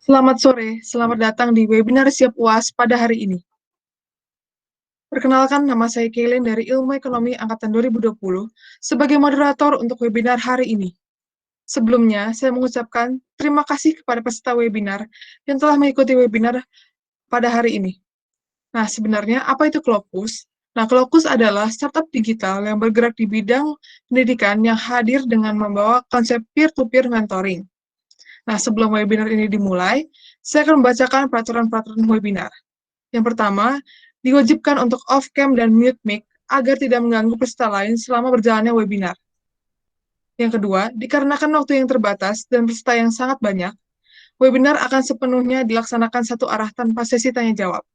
Selamat sore, selamat datang di webinar Siap UAS pada hari ini. Perkenalkan, nama saya Kaylin dari Ilmu Ekonomi Angkatan 2020 sebagai moderator untuk webinar hari ini. Sebelumnya, saya mengucapkan terima kasih kepada peserta webinar yang telah mengikuti webinar pada hari ini. Nah, sebenarnya apa itu Clokus? Nah, Clokus adalah startup digital yang bergerak di bidang pendidikan yang hadir dengan membawa konsep peer-to-peer mentoring. Nah, sebelum webinar ini dimulai, saya akan membacakan peraturan-peraturan webinar. Yang pertama, diwajibkan untuk off-cam dan mute mic agar tidak mengganggu peserta lain selama berjalannya webinar. Yang kedua, dikarenakan waktu yang terbatas dan peserta yang sangat banyak, webinar akan sepenuhnya dilaksanakan satu arah tanpa sesi tanya-jawab.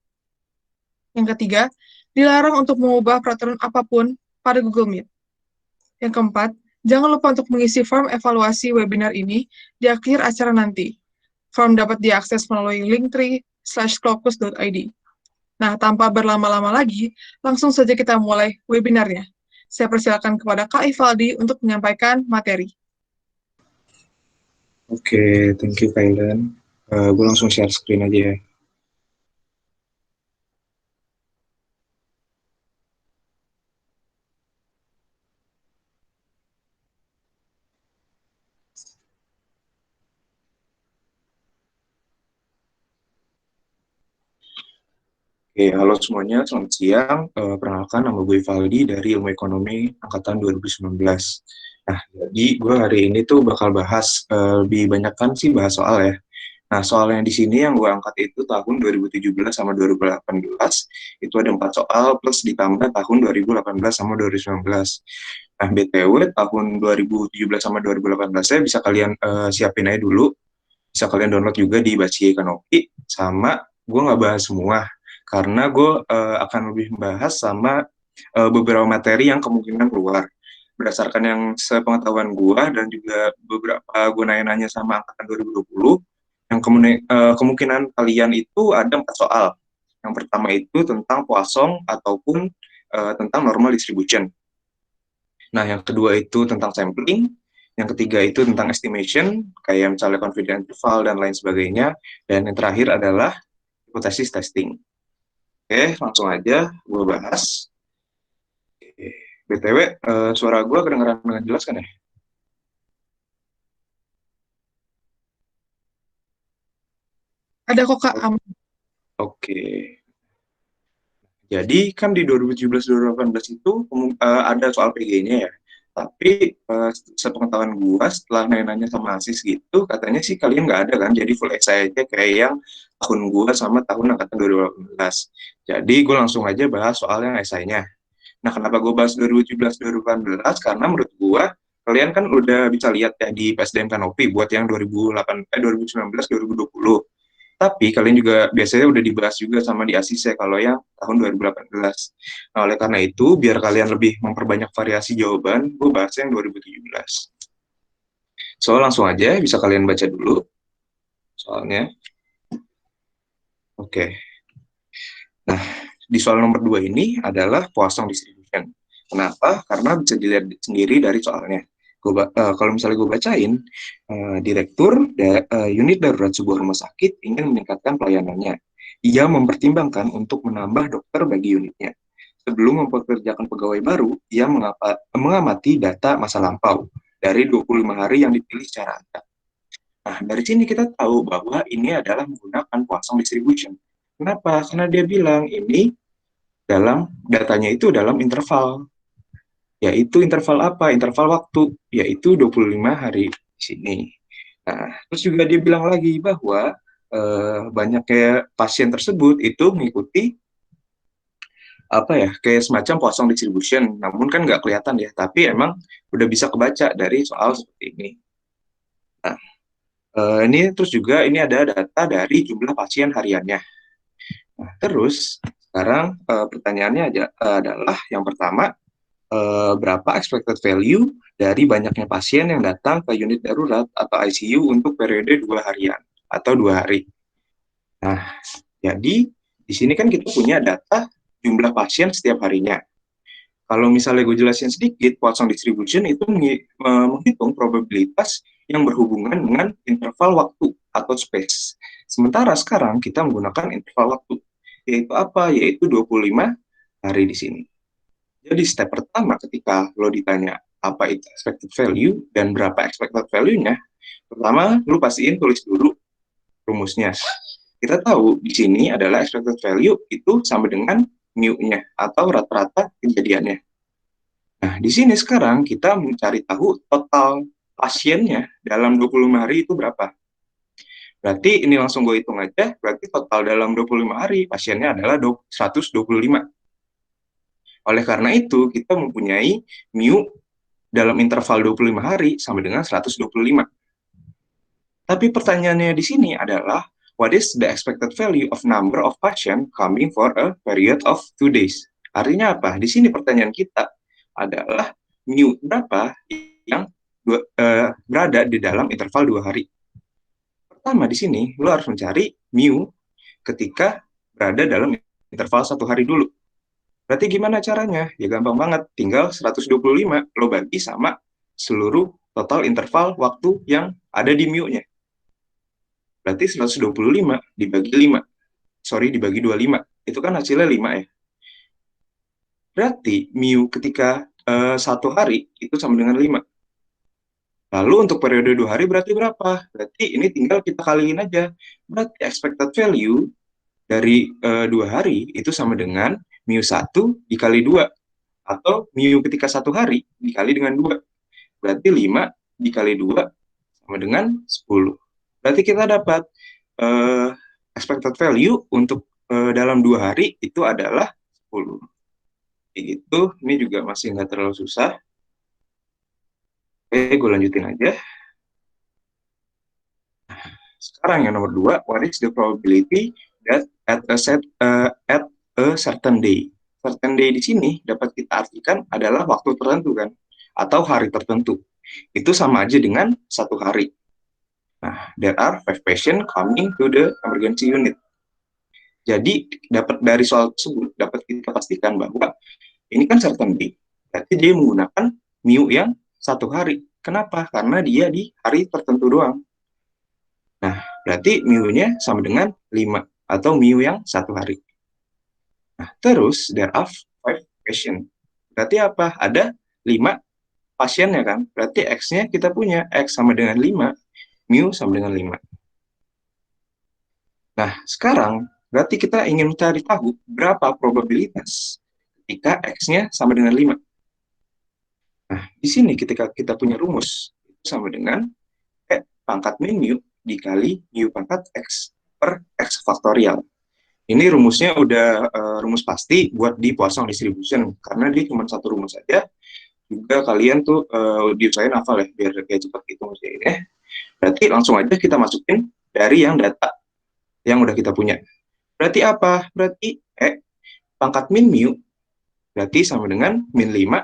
Yang ketiga, dilarang untuk mengubah peraturan apapun pada Google Meet. Yang keempat, jangan lupa untuk mengisi form evaluasi webinar ini di akhir acara nanti. Form dapat diakses melalui linktree/clokus.id. Nah, tanpa berlama-lama lagi, langsung saja kita mulai webinarnya. Saya persilakan kepada Kak Ivaldi untuk menyampaikan materi. Oke, thank you Kailan. Gue langsung share screen aja ya. Oke, halo semuanya, selamat siang. Perkenalkan, nama gue Valdi dari Ilmu Ekonomi Angkatan 2019. Nah, jadi gue hari ini tuh bakal bahas, lebih banyak kan sih bahas soal ya. Nah, soal yang di sini yang gue angkat itu tahun 2017 sama 2018, itu ada 4 soal, plus ditambah tahun 2018 sama 2019. Nah, BTW tahun 2017 sama 2018 saya bisa kalian siapin aja dulu, bisa kalian download juga di Baci Kanopi, sama gue nggak bahas semua, karena gue akan lebih membahas sama beberapa materi yang kemungkinan keluar. Berdasarkan yang sepengetahuan gue, dan juga beberapa gue nanya-nanya sama angkatan 2020, yang kemungkinan kalian itu ada 4 soal. Yang pertama itu tentang Poisson ataupun tentang normal distribution. Nah, yang kedua itu tentang sampling, yang ketiga itu tentang estimation, kayak misalnya confidence interval dan lain sebagainya, dan yang terakhir adalah hipotesis testing. Oke, langsung aja gue bahas. BTW, suara gue kedengeran dengan jelas kan ya? Ada kok Kak, Oke. Jadi kan di 2017-2018 itu ada soal PG-nya ya. Tapi sepengetahuan gua setelah nanya-nanya sama Asis gitu, katanya sih kalian nggak ada kan, jadi full essay aja kayak yang tahun gua sama tahun angkatan 2018. Jadi gue langsung aja bahas soal yang essay-nya. Nah, kenapa gue bahas 2017-2018? Karena menurut gue, kalian kan udah bisa lihat ya di PSDM Kanopi buat yang 2019-2020. Tapi kalian juga biasanya udah dibahas juga sama di ASIS ya kalau yang tahun 2018. Nah, oleh karena itu, biar kalian lebih memperbanyak variasi jawaban, gue bahas yang 2017. So, langsung aja bisa kalian baca dulu soalnya. Oke. Nah, di soal nomor 2 ini adalah Poisson distribution. Kenapa? Karena bisa dilihat sendiri dari soalnya. Kalau misalnya gue bacain, direktur unit darurat sebuah rumah sakit ingin meningkatkan pelayanannya. Ia mempertimbangkan untuk menambah dokter bagi unitnya. Sebelum mempekerjakan pegawai baru, ia mengamati data masa lampau dari 25 hari yang dipilih secara acak. Nah, dari sini kita tahu bahwa ini adalah menggunakan Poisson distribution. Kenapa? Karena dia bilang ini dalam datanya itu dalam interval. Yaitu interval apa? Interval waktu, yaitu 25 hari di sini. Nah, terus juga dia bilang lagi bahwa banyak kayak pasien tersebut itu mengikuti apa ya, kayak semacam Poisson distribution, namun kan nggak kelihatan ya, tapi emang udah bisa kebaca dari soal seperti ini. Nah, ini terus juga ini ada data dari jumlah pasien hariannya. Nah, terus sekarang pertanyaannya adalah yang pertama, berapa expected value dari banyaknya pasien yang datang ke unit darurat atau ICU untuk periode 2 harian atau 2 hari. Nah, jadi di sini kan kita punya data jumlah pasien setiap harinya. Kalau misalnya gue jelasin sedikit, Poisson distribution itu menghitung probabilitas yang berhubungan dengan interval waktu atau space. Sementara sekarang kita menggunakan interval waktu, yaitu apa? Yaitu 25 hari di sini. Jadi step pertama ketika lo ditanya apa itu expected value dan berapa expected value-nya, pertama lo pastiin tulis dulu rumusnya. Kita tahu di sini adalah expected value itu sama dengan mu-nya atau rata-rata kejadiannya. Nah, di sini sekarang kita mencari tahu total pasiennya dalam 25 hari itu berapa. Berarti ini langsung gue hitung aja, berarti total dalam 25 hari pasiennya adalah 125. Oleh karena itu, kita mempunyai mu dalam interval 25 hari sama dengan 125. Tapi pertanyaannya di sini adalah, what is the expected value of number of patient coming for a period of 2 days? Artinya apa? Di sini pertanyaan kita adalah mu berapa yang berada di dalam interval 2 hari. Pertama di sini, lo harus mencari mu ketika berada dalam interval 1 hari dulu. Berarti gimana caranya? Ya gampang banget, tinggal 125 lo bagi sama seluruh total interval waktu yang ada di mu-nya. Berarti 125 dibagi 5. Sorry, dibagi 25. Itu kan hasilnya 5 ya. Berarti mu ketika 1 hari itu sama dengan 5. Lalu untuk periode 2 hari berarti berapa? Berarti ini tinggal kita kaliin aja. Berarti expected value dari 2 hari itu sama dengan mu 1 dikali 2. Atau mu ketika 1 hari dikali dengan 2. Berarti 5 dikali 2 sama dengan 10. Berarti kita dapat expected value untuk dalam 2 hari itu adalah 10. Itu, ini juga masih nggak terlalu susah. Oke, gue lanjutin aja. Sekarang yang nomor 2, what is the probability that at a certain day? Certain day di sini dapat kita artikan adalah waktu tertentu kan, atau hari tertentu. Itu sama aja dengan 1 hari. Nah, there are 5 patients coming to the emergency unit. Jadi, dari soal tersebut dapat kita pastikan bahwa ini kan certain day. Berarti dia menggunakan mu yang 1 hari. Kenapa? Karena dia di hari tertentu doang. Nah, berarti mu-nya sama dengan 5 atau mu yang 1 hari. Nah, terus there are 5 patients. Berarti apa? Ada 5 pasiennya kan? Berarti X-nya kita punya. X sama dengan 5, mu sama dengan 5. Nah, sekarang berarti kita ingin mencari tahu berapa probabilitas ketika X-nya sama dengan 5. Nah, di sini ketika kita punya rumus, itu sama dengan pangkat min mu dikali mu pangkat X per X faktorial. Ini rumusnya udah rumus pasti buat di Poisson distribution, karena dia cuma satu rumus saja. Juga kalian tuh diusahain hafal ya, biar kayak cepat hitung ya. Berarti langsung aja kita masukin dari yang data yang udah kita punya. Berarti apa? Berarti pangkat min mu berarti sama dengan min 5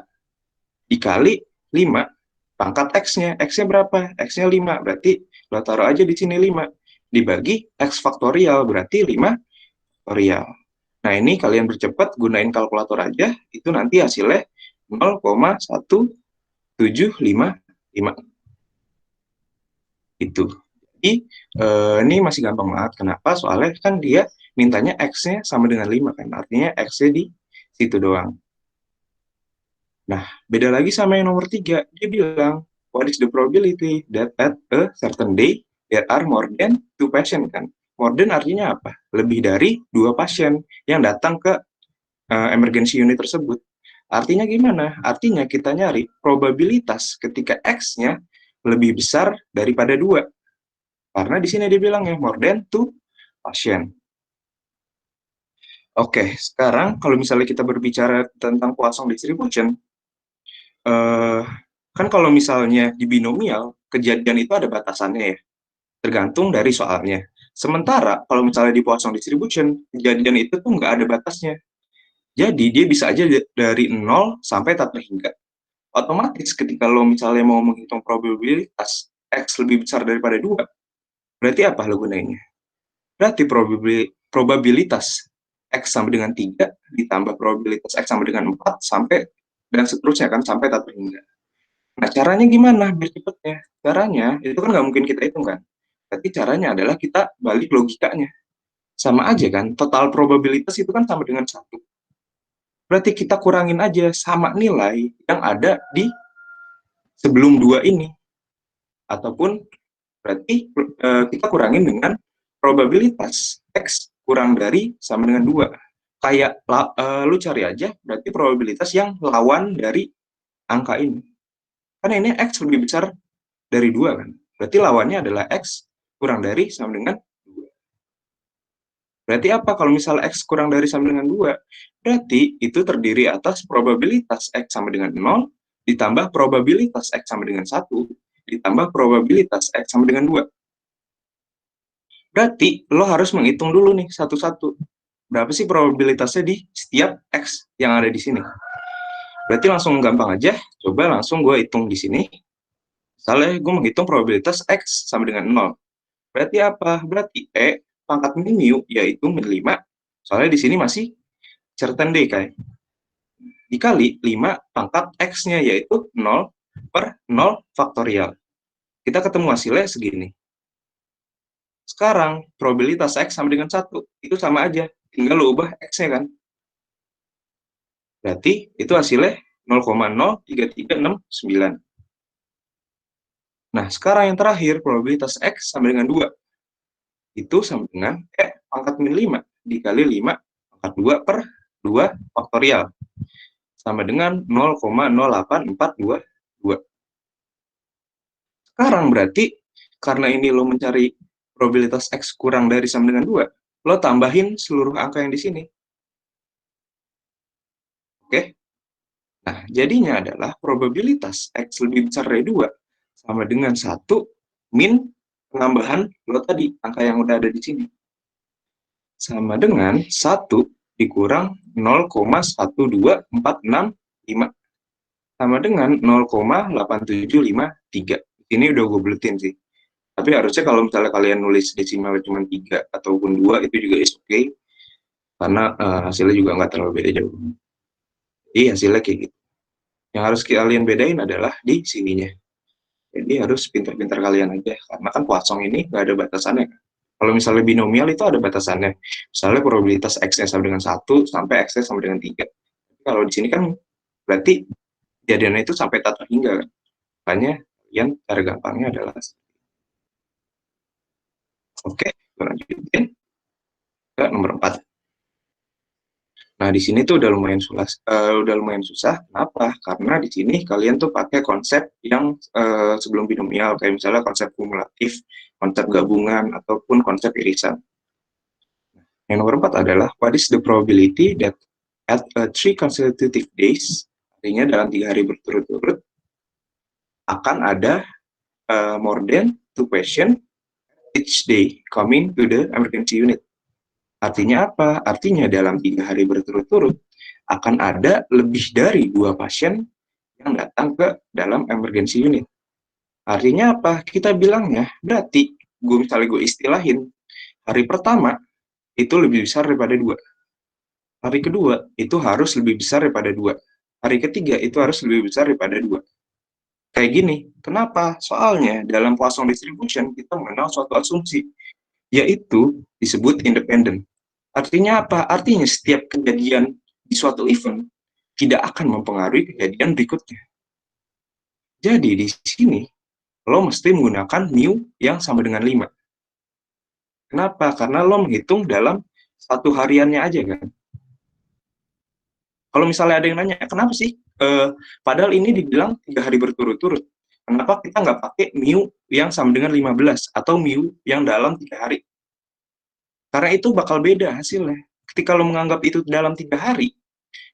dikali 5 pangkat X-nya. X-nya berapa? X-nya 5. Berarti lo taruh aja di sini 5. Dibagi X faktorial, berarti 5 faktorial. Nah, ini kalian bercepat, gunain kalkulator aja, itu nanti hasilnya 0,1755. Itu. Jadi, ini masih gampang banget. Kenapa? Soalnya kan dia mintanya X-nya sama dengan 5 kan. Artinya X-nya di situ doang. Nah, beda lagi sama yang nomor 3. Dia bilang, what is the probability that at a certain day there are more than 2 patients kan? More than artinya apa? Lebih dari 2 pasien yang datang ke emergency unit tersebut. Artinya gimana? Artinya kita nyari probabilitas ketika X-nya lebih besar daripada 2. Karena di sini dia bilang ya, more than 2 pasien. Oke, sekarang kalau misalnya kita berbicara tentang Poisson distribution, kan kalau misalnya di binomial, kejadian itu ada batasannya ya, tergantung dari soalnya. Sementara kalau misalnya di Poisson distribution, kejadian itu tuh nggak ada batasnya. Jadi dia bisa aja dari 0 sampai tak terhingga. Otomatis ketika lo misalnya mau menghitung probabilitas X lebih besar daripada 2, berarti apa lo gunainnya? Berarti probabilitas X sama dengan 3 ditambah probabilitas X sama dengan 4 sampai dan seterusnya kan sampai tak terhingga. Nah, caranya gimana biar cepetnya? Caranya itu kan nggak mungkin kita hitung kan. Berarti caranya adalah kita balik logikanya. Sama aja kan, total probabilitas itu kan sama dengan 1. Berarti kita kurangin aja sama nilai yang ada di sebelum 2 ini. Ataupun berarti kita kurangin dengan probabilitas X kurang dari sama dengan 2. Kayak lu cari aja berarti probabilitas yang lawan dari angka ini. Karena ini X lebih besar dari 2 kan. Berarti lawannya adalah X kurang dari sama dengan 2. Berarti apa kalau misalnya X kurang dari sama dengan 2? Berarti itu terdiri atas probabilitas X sama dengan 0 ditambah probabilitas X sama dengan 1 ditambah probabilitas X sama dengan 2. Berarti lo harus menghitung dulu nih satu-satu. Berapa sih probabilitasnya di setiap X yang ada di sini? Berarti langsung gampang aja. Coba langsung gue hitung di sini. Misalnya gue menghitung probabilitas X sama dengan 0. Berarti apa? Berarti E pangkat min mu yaitu min 5. Soalnya di sini masih certain decay. Dikali 5 pangkat X-nya yaitu 0 per 0 faktorial. Kita ketemu hasilnya segini. Sekarang, probabilitas X sama dengan 1. Itu sama aja. Tinggal lo ubah X-nya kan. Berarti itu hasilnya 0,03369. Nah, sekarang yang terakhir, probabilitas X sama dengan 2. Itu sama dengan pangkat min 5 dikali 5 pangkat 2 per 2 faktorial. Sama dengan 0,08422. Sekarang berarti, karena ini lo mencari probabilitas X kurang dari sama dengan 2, lo tambahin seluruh angka yang di sini. Oke? Nah, jadinya adalah probabilitas X lebih besar dari 2 sama dengan 1 min penambahan lo tadi, angka yang udah ada di sini. Sama dengan 1 dikurang 0,12465 sama dengan 0,8753. Ini udah gue buletin sih. Tapi harusnya kalau misalnya kalian nulis desimal cuma 3 ataupun 2 itu juga is okay. Karena hasilnya juga nggak terlalu beda jauh. Jadi hasilnya kayak gitu. Yang harus kalian bedain adalah di sininya. Jadi harus pintar-pintar kalian aja. Karena kan Poisson ini nggak ada batasannya. Kalau misalnya binomial itu ada batasannya. Misalnya probabilitas X-nya sama dengan 1 sampai X-nya sama dengan 3. Kalau di sini kan berarti kejadiannya itu sampai tak terhingga. Makanya kalian cara gampangnya adalah oke, lanjutin ke nomor 4. Nah, di sini tuh udah lumayan susah. Kenapa? Karena di sini kalian tuh pakai konsep yang sebelum binomial, kayak misalnya konsep kumulatif, konsep gabungan, ataupun konsep irisan. Yang nomor 4 adalah, what is the probability that at 3 consecutive days, artinya dalam 3 hari berturut-turut, akan ada more than 2 patients each day coming to the emergency unit. Artinya apa? Artinya dalam 3 hari berturut-turut akan ada lebih dari 2 pasien yang datang ke dalam emergency unit. Artinya apa? Kita bilangnya berarti misalnya gue istilahin hari pertama itu lebih besar daripada 2. Hari kedua itu harus lebih besar daripada 2. Hari ketiga itu harus lebih besar daripada 2. Kayak gini. Kenapa? Soalnya dalam Poisson distribution kita mengenal suatu asumsi, yaitu disebut independent. Artinya apa? Artinya setiap kejadian di suatu event tidak akan mempengaruhi kejadian berikutnya. Jadi di sini lo mesti menggunakan mu yang sama dengan 5. Kenapa? Karena lo menghitung dalam satu hariannya aja kan. Kalau misalnya ada yang nanya, kenapa sih? Padahal ini dibilang 3 hari berturut-turut. Kenapa kita nggak pakai mu yang sama dengan 15 atau mu yang dalam 3 hari? Karena itu bakal beda hasilnya. Ketika lo menganggap itu dalam 3 hari,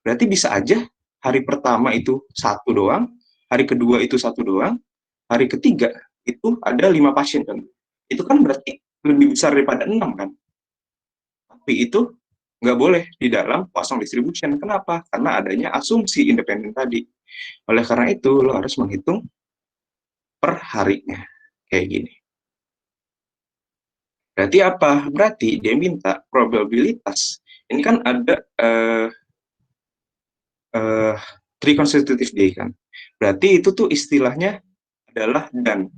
berarti bisa aja hari pertama itu 1 doang, hari kedua itu 1 doang, hari ketiga itu ada 5 pasien kan. Itu kan berarti lebih besar daripada 6 kan. Tapi itu nggak boleh di dalam Poisson distribution. Kenapa? Karena adanya asumsi independen tadi. Oleh karena itu, lo harus menghitung per harinya. Kayak gini. Berarti apa? Berarti dia minta probabilitas. Ini kan ada 3 consecutive day kan. Berarti itu tuh istilahnya adalah dan.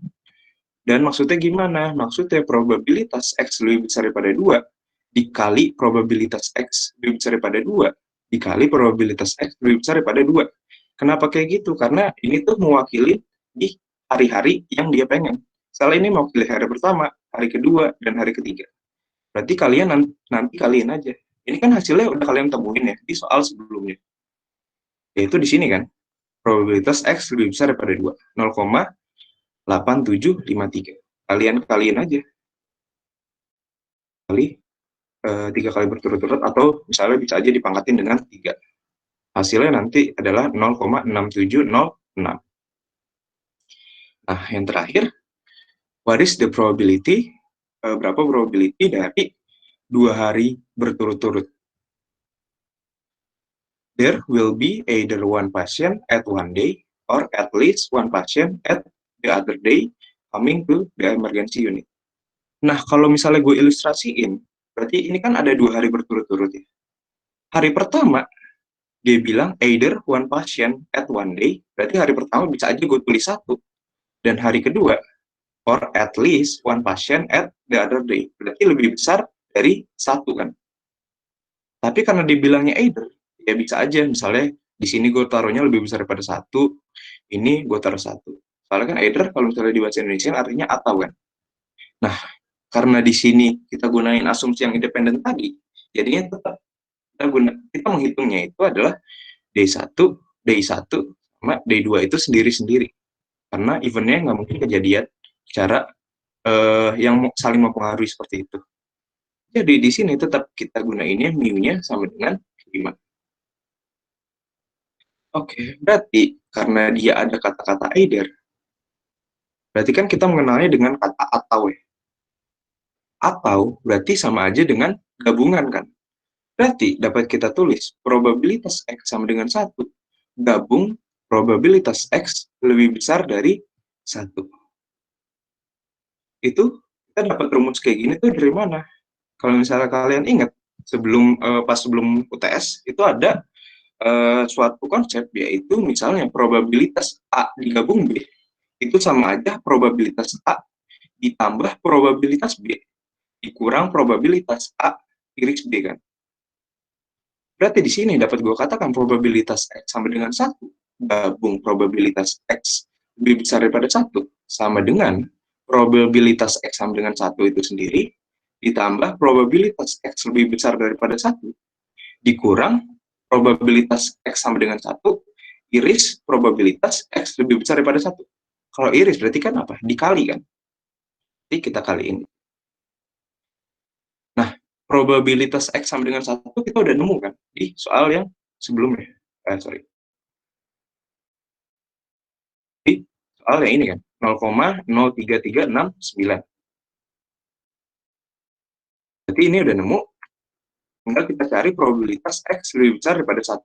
Dan maksudnya gimana? Maksudnya probabilitas X lebih besar daripada 2 dikali probabilitas X lebih besar daripada 2 dikali probabilitas X lebih besar daripada 2. Kenapa kayak gitu? Karena ini tuh mewakili di hari-hari yang dia pengen. Misalnya ini mewakili hari pertama, hari kedua, dan hari ketiga. Berarti kalian nanti kalian aja. Ini kan hasilnya udah kalian temuin ya di soal sebelumnya. Yaitu di sini kan, probabilitas X lebih besar daripada 2. 0,8753. Kalian aja. Kali 3 kali berturut-turut atau misalnya bisa aja dipangkatin dengan 3. Hasilnya nanti adalah 0,6706. Nah, yang terakhir, what is the probability? Berapa probability dari 2 hari berturut-turut? There will be either one patient at one day or at least one patient at the other day coming to the emergency unit. Nah, kalau misalnya gue ilustrasiin, berarti ini kan ada 2 hari berturut-turut ya. Hari pertama, dia bilang either one patient at one day, berarti hari pertama bisa aja gue tulis 1. Dan hari kedua, or at least one patient at the other day, berarti lebih besar dari 1 kan. Tapi karena dibilangnya either, ya bisa aja, misalnya di sini gue taruhnya lebih besar daripada 1, ini gue taruh 1. Soalnya kan either kalau misalnya di bahasa Indonesia artinya atau kan. Nah, karena di sini kita gunain asumsi yang independen tadi, jadinya tetap kita menghitungnya itu adalah D1, D1 sama D2 itu sendiri-sendiri. Karena eventnya nggak mungkin kejadian secara yang saling mempengaruhi seperti itu. Jadi di sini tetap kita gunainnya mu-nya sama dengan 5. Oke, berarti karena dia ada kata-kata either, berarti kan kita mengenalnya dengan kata atau ya. Atau berarti sama aja dengan gabungan kan. Berarti dapat kita tulis probabilitas X sama dengan 1. Gabung probabilitas X lebih besar dari 1. Itu kita dapat rumus kayak gini tuh dari mana? Kalau misalnya kalian ingat, pas sebelum UTS, itu ada suatu konsep, yaitu misalnya probabilitas A digabung B, itu sama aja probabilitas A ditambah probabilitas B, dikurang probabilitas A iris B kan. Berarti di sini dapat gue katakan probabilitas X sama dengan 1, gabung probabilitas X lebih besar daripada 1, sama dengan probabilitas X sama dengan 1 itu sendiri, ditambah probabilitas X lebih besar daripada 1, dikurang probabilitas X sama dengan 1, iris probabilitas X lebih besar daripada 1. Kalau iris berarti kan apa? Dikali kan? Jadi kita kaliin. Nah, probabilitas X sama dengan 1 kita udah nemu kan? Di soal yang sebelumnya. Di soal yang ini kan? 0,03369. Berarti ini udah nemu, tinggal kita cari probabilitas X lebih besar daripada 1.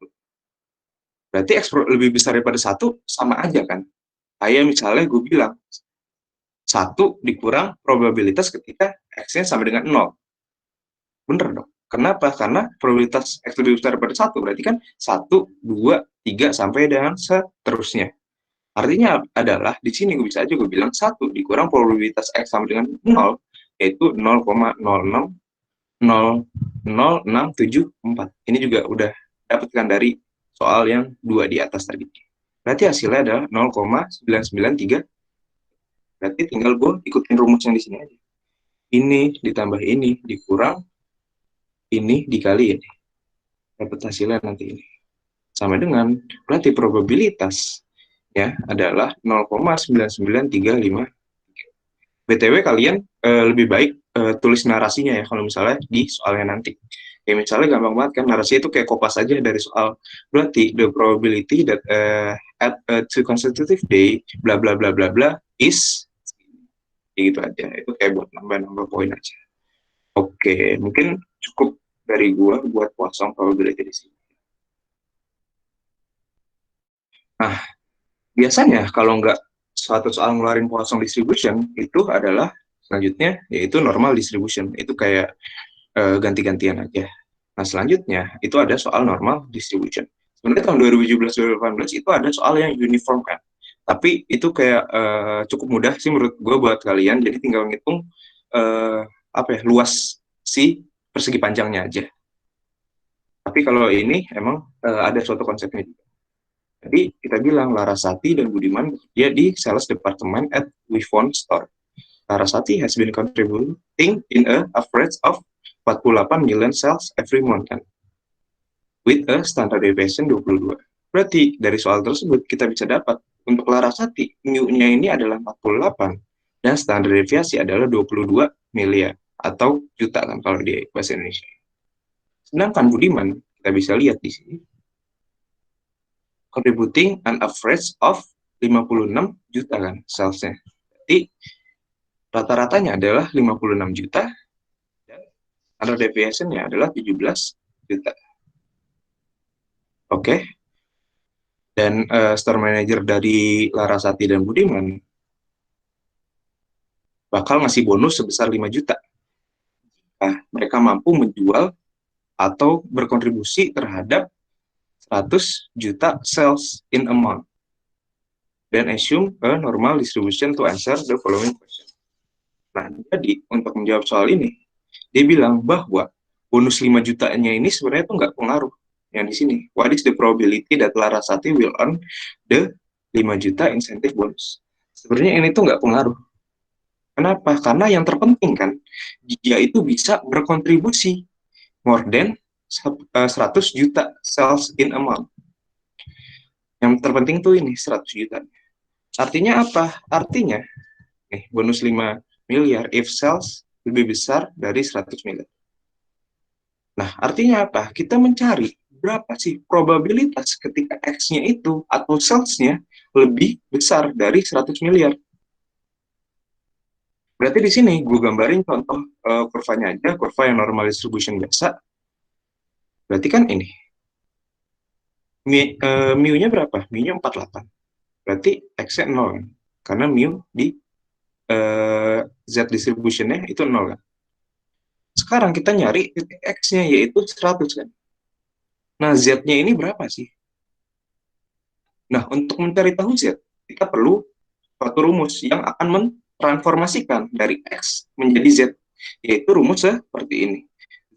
Berarti X lebih besar daripada 1 sama aja kan? Kayak misalnya gue bilang, 1 dikurang probabilitas ketika X-nya sama dengan 0. Bener dong. Kenapa? Karena probabilitas X lebih besar daripada 1, berarti kan 1, 2, 3, sampai dengan seterusnya. Artinya adalah, di sini gue bisa aja gue bilang 1 dikurang probabilitas X sama dengan 0, yaitu 0,000674. Ini juga udah dapatkan dari soal yang 2 di atas tadi. Berarti hasilnya adalah 0,993. Berarti tinggal gue ikutin rumus yang di sini aja. Ini ditambah ini, dikurang ini dikali ini. Dapat hasilnya nanti ini. Sama dengan, berarti probabilitas ya adalah 0,99353. BTW kalian lebih baik tulis narasinya ya kalau misalnya di soalnya nanti. Kayak misalnya gampang banget kan, narasi itu kayak kopas aja dari soal. Berarti the probability that at a two consecutive day bla bla bla bla bla is gitu aja. Itu kayak buat nambah-nambah poin aja. Oke, mungkin cukup dari gua buat kosong probability di sini. Nah, biasanya kalau nggak suatu soal ngeluarin Poisson distribution, itu adalah selanjutnya yaitu normal distribution. Itu kayak ganti-gantian aja. Nah, selanjutnya itu ada soal normal distribution. Sebenarnya tahun 2017-2018 itu ada soal yang uniform kan. Tapi itu kayak cukup mudah sih menurut gue buat kalian. Jadi tinggal ngitung apa ya, luas si persegi panjangnya aja. Tapi kalau ini emang ada suatu konsepnya juga. Jadi kita bilang Larasati dan Budiman bekerja di sales department at Wifon Store. Larasati has been contributing in a average of 48 million sales every month kan, with a standard deviation 22. Berarti dari soal tersebut kita bisa dapat untuk Larasati mu-nya ini adalah 48 dan standar deviasi adalah 22 miliar atau juta kan kalau di bahasa Indonesia. Sedangkan Budiman kita bisa lihat di sini contributing an average of 56 juta kan salesnya. Jadi rata-ratanya adalah 56 juta dan standard deviation-nya adalah 17 juta. Oke. Okay. Dan store manager dari Larasati dan Budiman bakal ngasih bonus sebesar 5 juta. Nah, mereka mampu menjual atau berkontribusi terhadap 100 juta sales in a month. Dan assume a normal distribution to answer the following question. Nah, jadi untuk menjawab soal ini, dia bilang bahwa bonus 5 jutanya ini sebenarnya tuh nggak pengaruh. Yang di sini, what is the probability that Larasati will earn the 5 juta insentif bonus? Sebenarnya ini tuh nggak pengaruh. Kenapa? Karena yang terpenting kan, dia itu bisa berkontribusi more than 100 juta sales in a month. Yang terpenting tuh ini 100 juta. Artinya apa? Artinya bonus 5 miliar if sales lebih besar dari 100 miliar. Nah, artinya apa? Kita mencari berapa sih probabilitas ketika X-nya itu atau sales-nya lebih besar dari 100 miliar. Berarti di sini gue gambarin contoh kurvanya aja, kurva yang normal distribution biasa. Berarti kan ini. Mu-nya berapa? Mu-nya 48. Berarti X-nya 0 kan? Karena mu di Z distribution-nya itu 0 kan? Sekarang kita nyari titik X-nya yaitu 100 kan? Nah, Z-nya ini berapa sih? Nah, untuk mencari tahu Z, kita perlu suatu rumus yang akan mentransformasikan dari X menjadi Z, yaitu rumus seperti ini.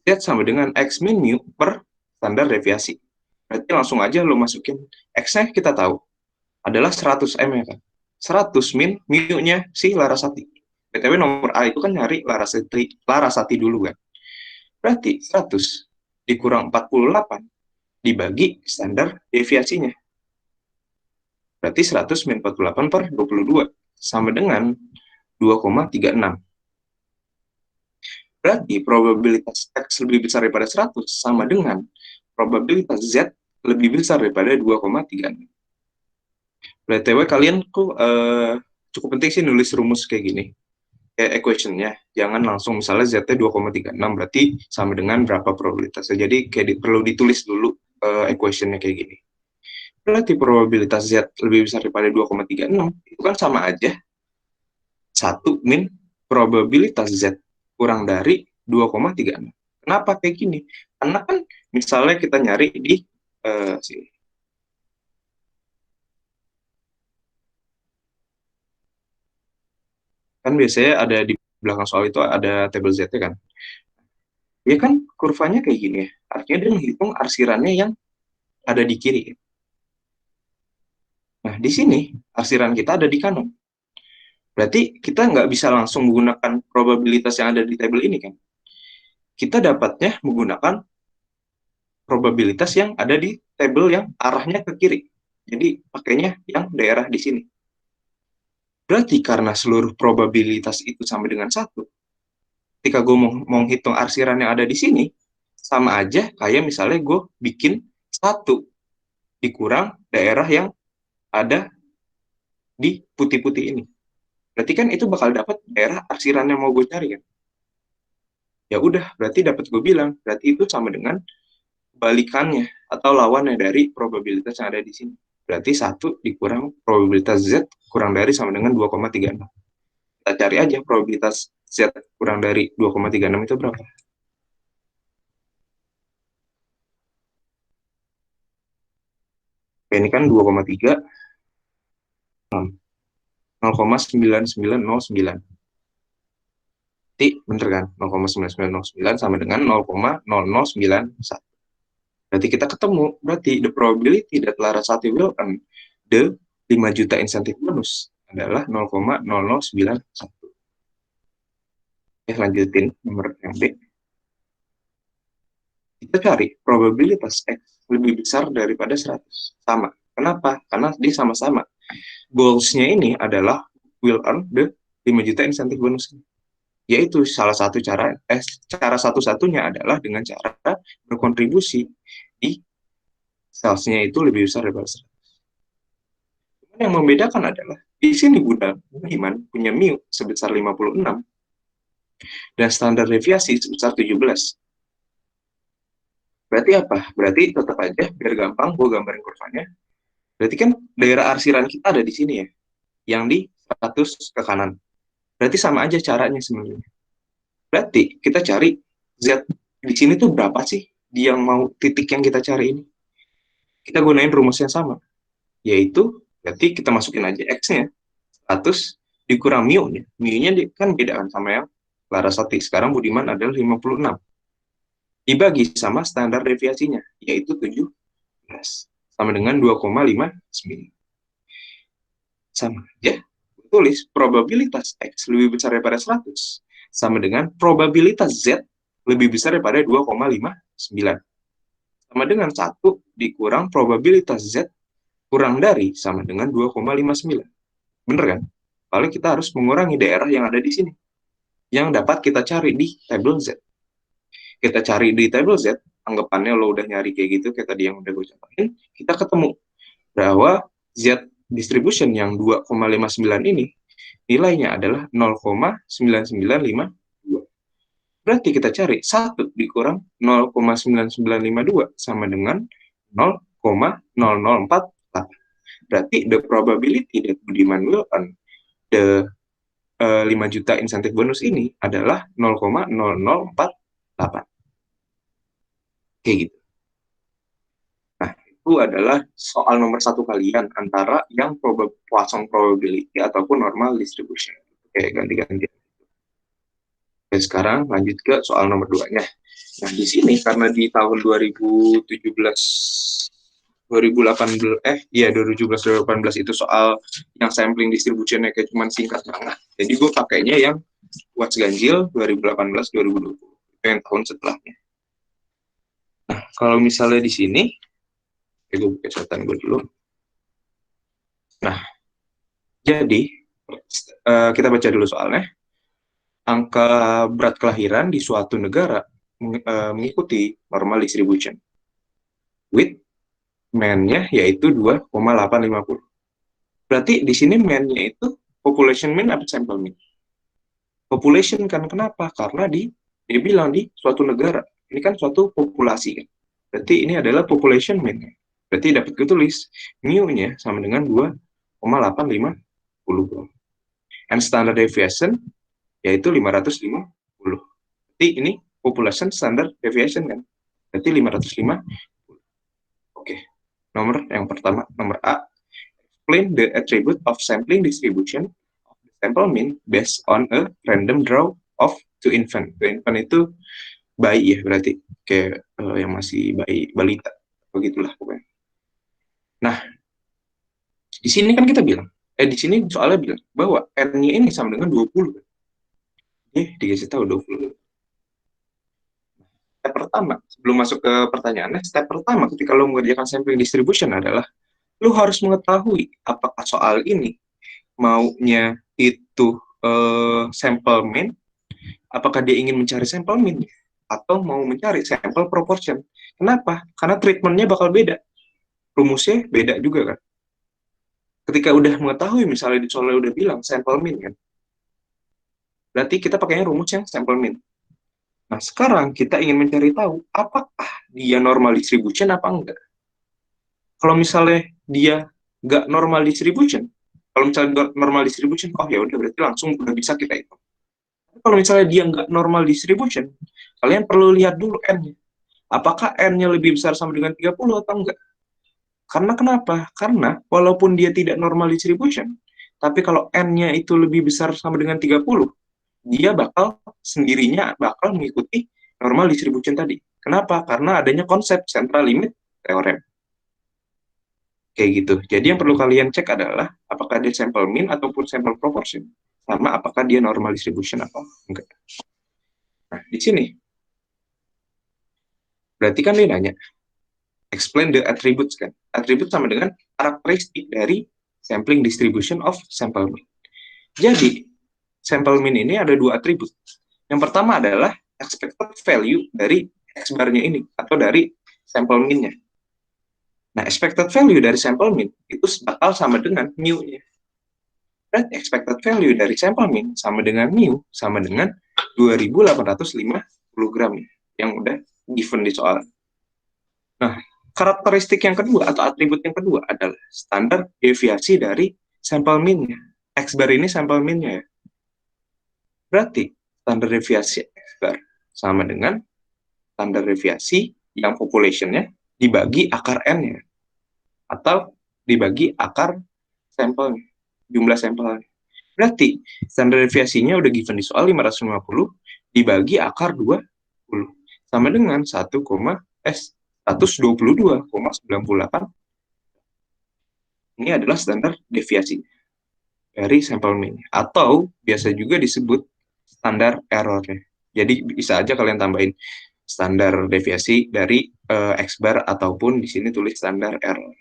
Z sama dengan X min mu per standar deviasi. Berarti langsung aja lo masukin X-nya kita tahu adalah 100 M ya kan. 100 min mu-nya si Larasati. BTW nomor A itu kan nyari Larasati dulu kan. Berarti 100 dikurang 48 dibagi standar deviasinya. Berarti 100 min 48 per 22 sama dengan 2,36. Berarti probabilitas X lebih besar daripada 100 sama dengan probabilitas Z lebih besar daripada 2,36. BTW kalian cukup penting sih nulis rumus kayak gini. Kayak equation-nya. Jangan langsung misalnya Z-nya 2,36 berarti sama dengan berapa probabilitasnya. Jadi kayak perlu ditulis dulu equation-nya kayak gini. Berarti probabilitas Z lebih besar daripada 2,36 itu kan sama aja 1 min probabilitas Z kurang dari 2,36. Kenapa kayak gini? Karena kan misalnya kita nyari di sini. Kan biasanya ada di belakang soal itu ada tabel Z-nya kan. Ya kan kurvanya kayak gini ya. Artinya dia menghitung arsirannya yang ada di kiri. Nah, di sini arsiran kita ada di kanan. Berarti kita nggak bisa langsung menggunakan probabilitas yang ada di tabel ini kan. Kita dapatnya menggunakan probabilitas yang ada di tabel yang arahnya ke kiri. Jadi pakainya yang daerah di sini. Berarti karena seluruh probabilitas itu sama dengan 1, ketika gue mau hitung arsiran yang ada di sini, sama aja kayak misalnya gue bikin 1 dikurang daerah yang ada di putih-putih ini. Berarti kan itu bakal dapat daerah arsiran yang mau gue cari kan. Ya udah, berarti dapat gue bilang, berarti itu sama dengan balikannya atau lawannya dari probabilitas yang ada di sini. Berarti 1 dikurang probabilitas Z kurang dari sama dengan 2,36. Kita cari aja probabilitas Z kurang dari 2,36 itu berapa. Oke, ini kan 2,3 0,9909. Berarti bener kan? 0,9909 sama dengan 0,0091. Berarti kita ketemu, berarti the probability that Larasati will earn the 5 juta insentif bonus adalah 0,0091. Lanjutin nomor yang B. Kita cari probabilitas X lebih besar daripada 100. Sama. Kenapa? Karena dia sama-sama. Goals-nya ini adalah will earn the 5 juta insentif bonus. Yaitu salah satu cara satu-satunya adalah dengan cara berkontribusi di sales-nya itu lebih besar daripada 100. Yang membedakan adalah di sini Budiman punya mu sebesar 56 dan standar deviasi sebesar 17. Berarti apa? Berarti tetap aja, biar gampang, gue gambarin kurvanya. Berarti kan daerah arsiran kita ada di sini ya, yang di 100 ke kanan. Berarti sama aja caranya sebenarnya. Berarti kita cari Z di sini tuh berapa sih yang mau titik yang kita cari ini. Kita gunain rumus yang sama, yaitu berarti kita masukin aja X-nya, 100 dikurang mu-nya. Mu-nya kan beda kan sama yang Larasati. Sekarang Budiman adalah 56. Dibagi sama standar deviasinya, yaitu 17. Sama dengan 2,59. Sama aja. Tulis probabilitas X lebih besar daripada 100 sama dengan probabilitas Z lebih besar daripada 2,59. Sama dengan 1 dikurang probabilitas Z kurang dari sama dengan 2,59. Bener kan? Paling kita harus mengurangi daerah yang ada di sini, yang dapat kita cari di tabel Z. Kita cari di tabel Z, anggapannya lo udah nyari kayak gitu, kayak tadi yang udah gue contohin, kita ketemu bahwa Z distribution yang 2,59 ini nilainya adalah 0,9952. Berarti kita cari 1 dikurang 0,9952 sama dengan 0,0048. Berarti the probability that Budiman will earn the 5 juta insentif bonus ini adalah 0,0048. Kayak gitu. Nah, itu adalah soal nomor 1 kalian antara yang Poisson probability ataupun normal distribution. Oke, ganti-ganti. Dan sekarang lanjut ke soal nomor 2-nya. Nah, di sini karena di tahun 2017 itu soal yang sampling distribution-nya kayak cuman singkat banget. Jadi gue pakainya yang Watts ganjil 2018-2020. Itu yang tahun setelahnya. Nah, kalau misalnya di sini, gue buka catatan gue dulu. Nah, jadi kita baca dulu soalnya. Angka berat kelahiran di suatu negara mengikuti normal distribution. With mean-nya yaitu 2,850. Berarti di sini mean-nya itu population mean atau sample mean? Population kan, kenapa? Karena dia bilang di suatu negara. Ini kan suatu populasi kan. Berarti ini adalah population mean. Berarti dapat gue tulis mu-nya sama dengan 2,850. And standard deviation yaitu 550. Berarti ini population standard deviation kan. Berarti 550. Oke. Nomor yang pertama, nomor A. Explain the attribute of sampling distribution of the sample mean based on a random draw of two infant. Two infant itu bayi ya, berarti kayak yang masih bayi, balita. Begitulah pokoknya. Nah, di sini kan kita bilang, di sini soalnya bilang bahwa N-nya ini sama dengan 20. Dikasih tahu 20. Step pertama, sebelum masuk ke pertanyaannya, step pertama ketika lo mengerjakan sampling distribution adalah lo harus mengetahui apakah soal ini maunya itu sample mean, apakah dia ingin mencari sample mean, atau mau mencari sample proportion. Kenapa? Karena treatmentnya bakal beda. Rumusnya beda juga kan. Ketika udah mengetahui, misalnya di soalnya udah bilang sample mean kan, berarti kita pakainya rumus yang sample mean. Nah, sekarang kita ingin mencari tahu apakah dia normal distribution apa enggak. Kalau misalnya dia nggak normal distribution, kalau misalnya normal distribution, oh ya udah berarti langsung udah bisa kita hitung. Kalau misalnya dia nggak normal distribution, kalian perlu lihat dulu N-nya. Apakah N-nya lebih besar sama dengan 30 atau enggak? Karena kenapa? Karena walaupun dia tidak normal distribution, tapi kalau N-nya itu lebih besar sama dengan 30, dia bakal sendirinya bakal mengikuti normal distribution tadi. Kenapa? Karena adanya konsep central limit theorem. Kayak gitu. Jadi yang perlu kalian cek adalah apakah dia sample mean ataupun sample proportion. Sama apakah dia normal distribution atau enggak. Nah, di sini berarti kan dia nanya, explain the attributes kan. Attribute sama dengan karakteristik dari sampling distribution of sample mean. Jadi, sample mean ini ada dua atribut. Yang pertama adalah expected value dari X bar-nya ini, atau dari sample mean-nya. Nah, expected value dari sample mean itu bakal sama dengan mu-nya. Berarti expected value dari sample mean sama dengan mu, sama dengan 2850 gram yang udah given di soal. Nah, karakteristik yang kedua atau atribut yang kedua adalah standar deviasi dari sampel mean-nya. X bar ini sampel mean-nya ya. Berarti standar deviasi X bar sama dengan standar deviasi yang population-nya dibagi akar N-nya. Atau dibagi akar sampelnya, jumlah sampelnya. Berarti standar deviasinya udah given di soal 550 dibagi akar 20 sama dengan 122,98. Ini adalah standar deviasi dari sampel mean atau biasa juga disebut standar errornya. Jadi bisa aja kalian tambahin standar deviasi dari X bar ataupun di sini tulis standar error.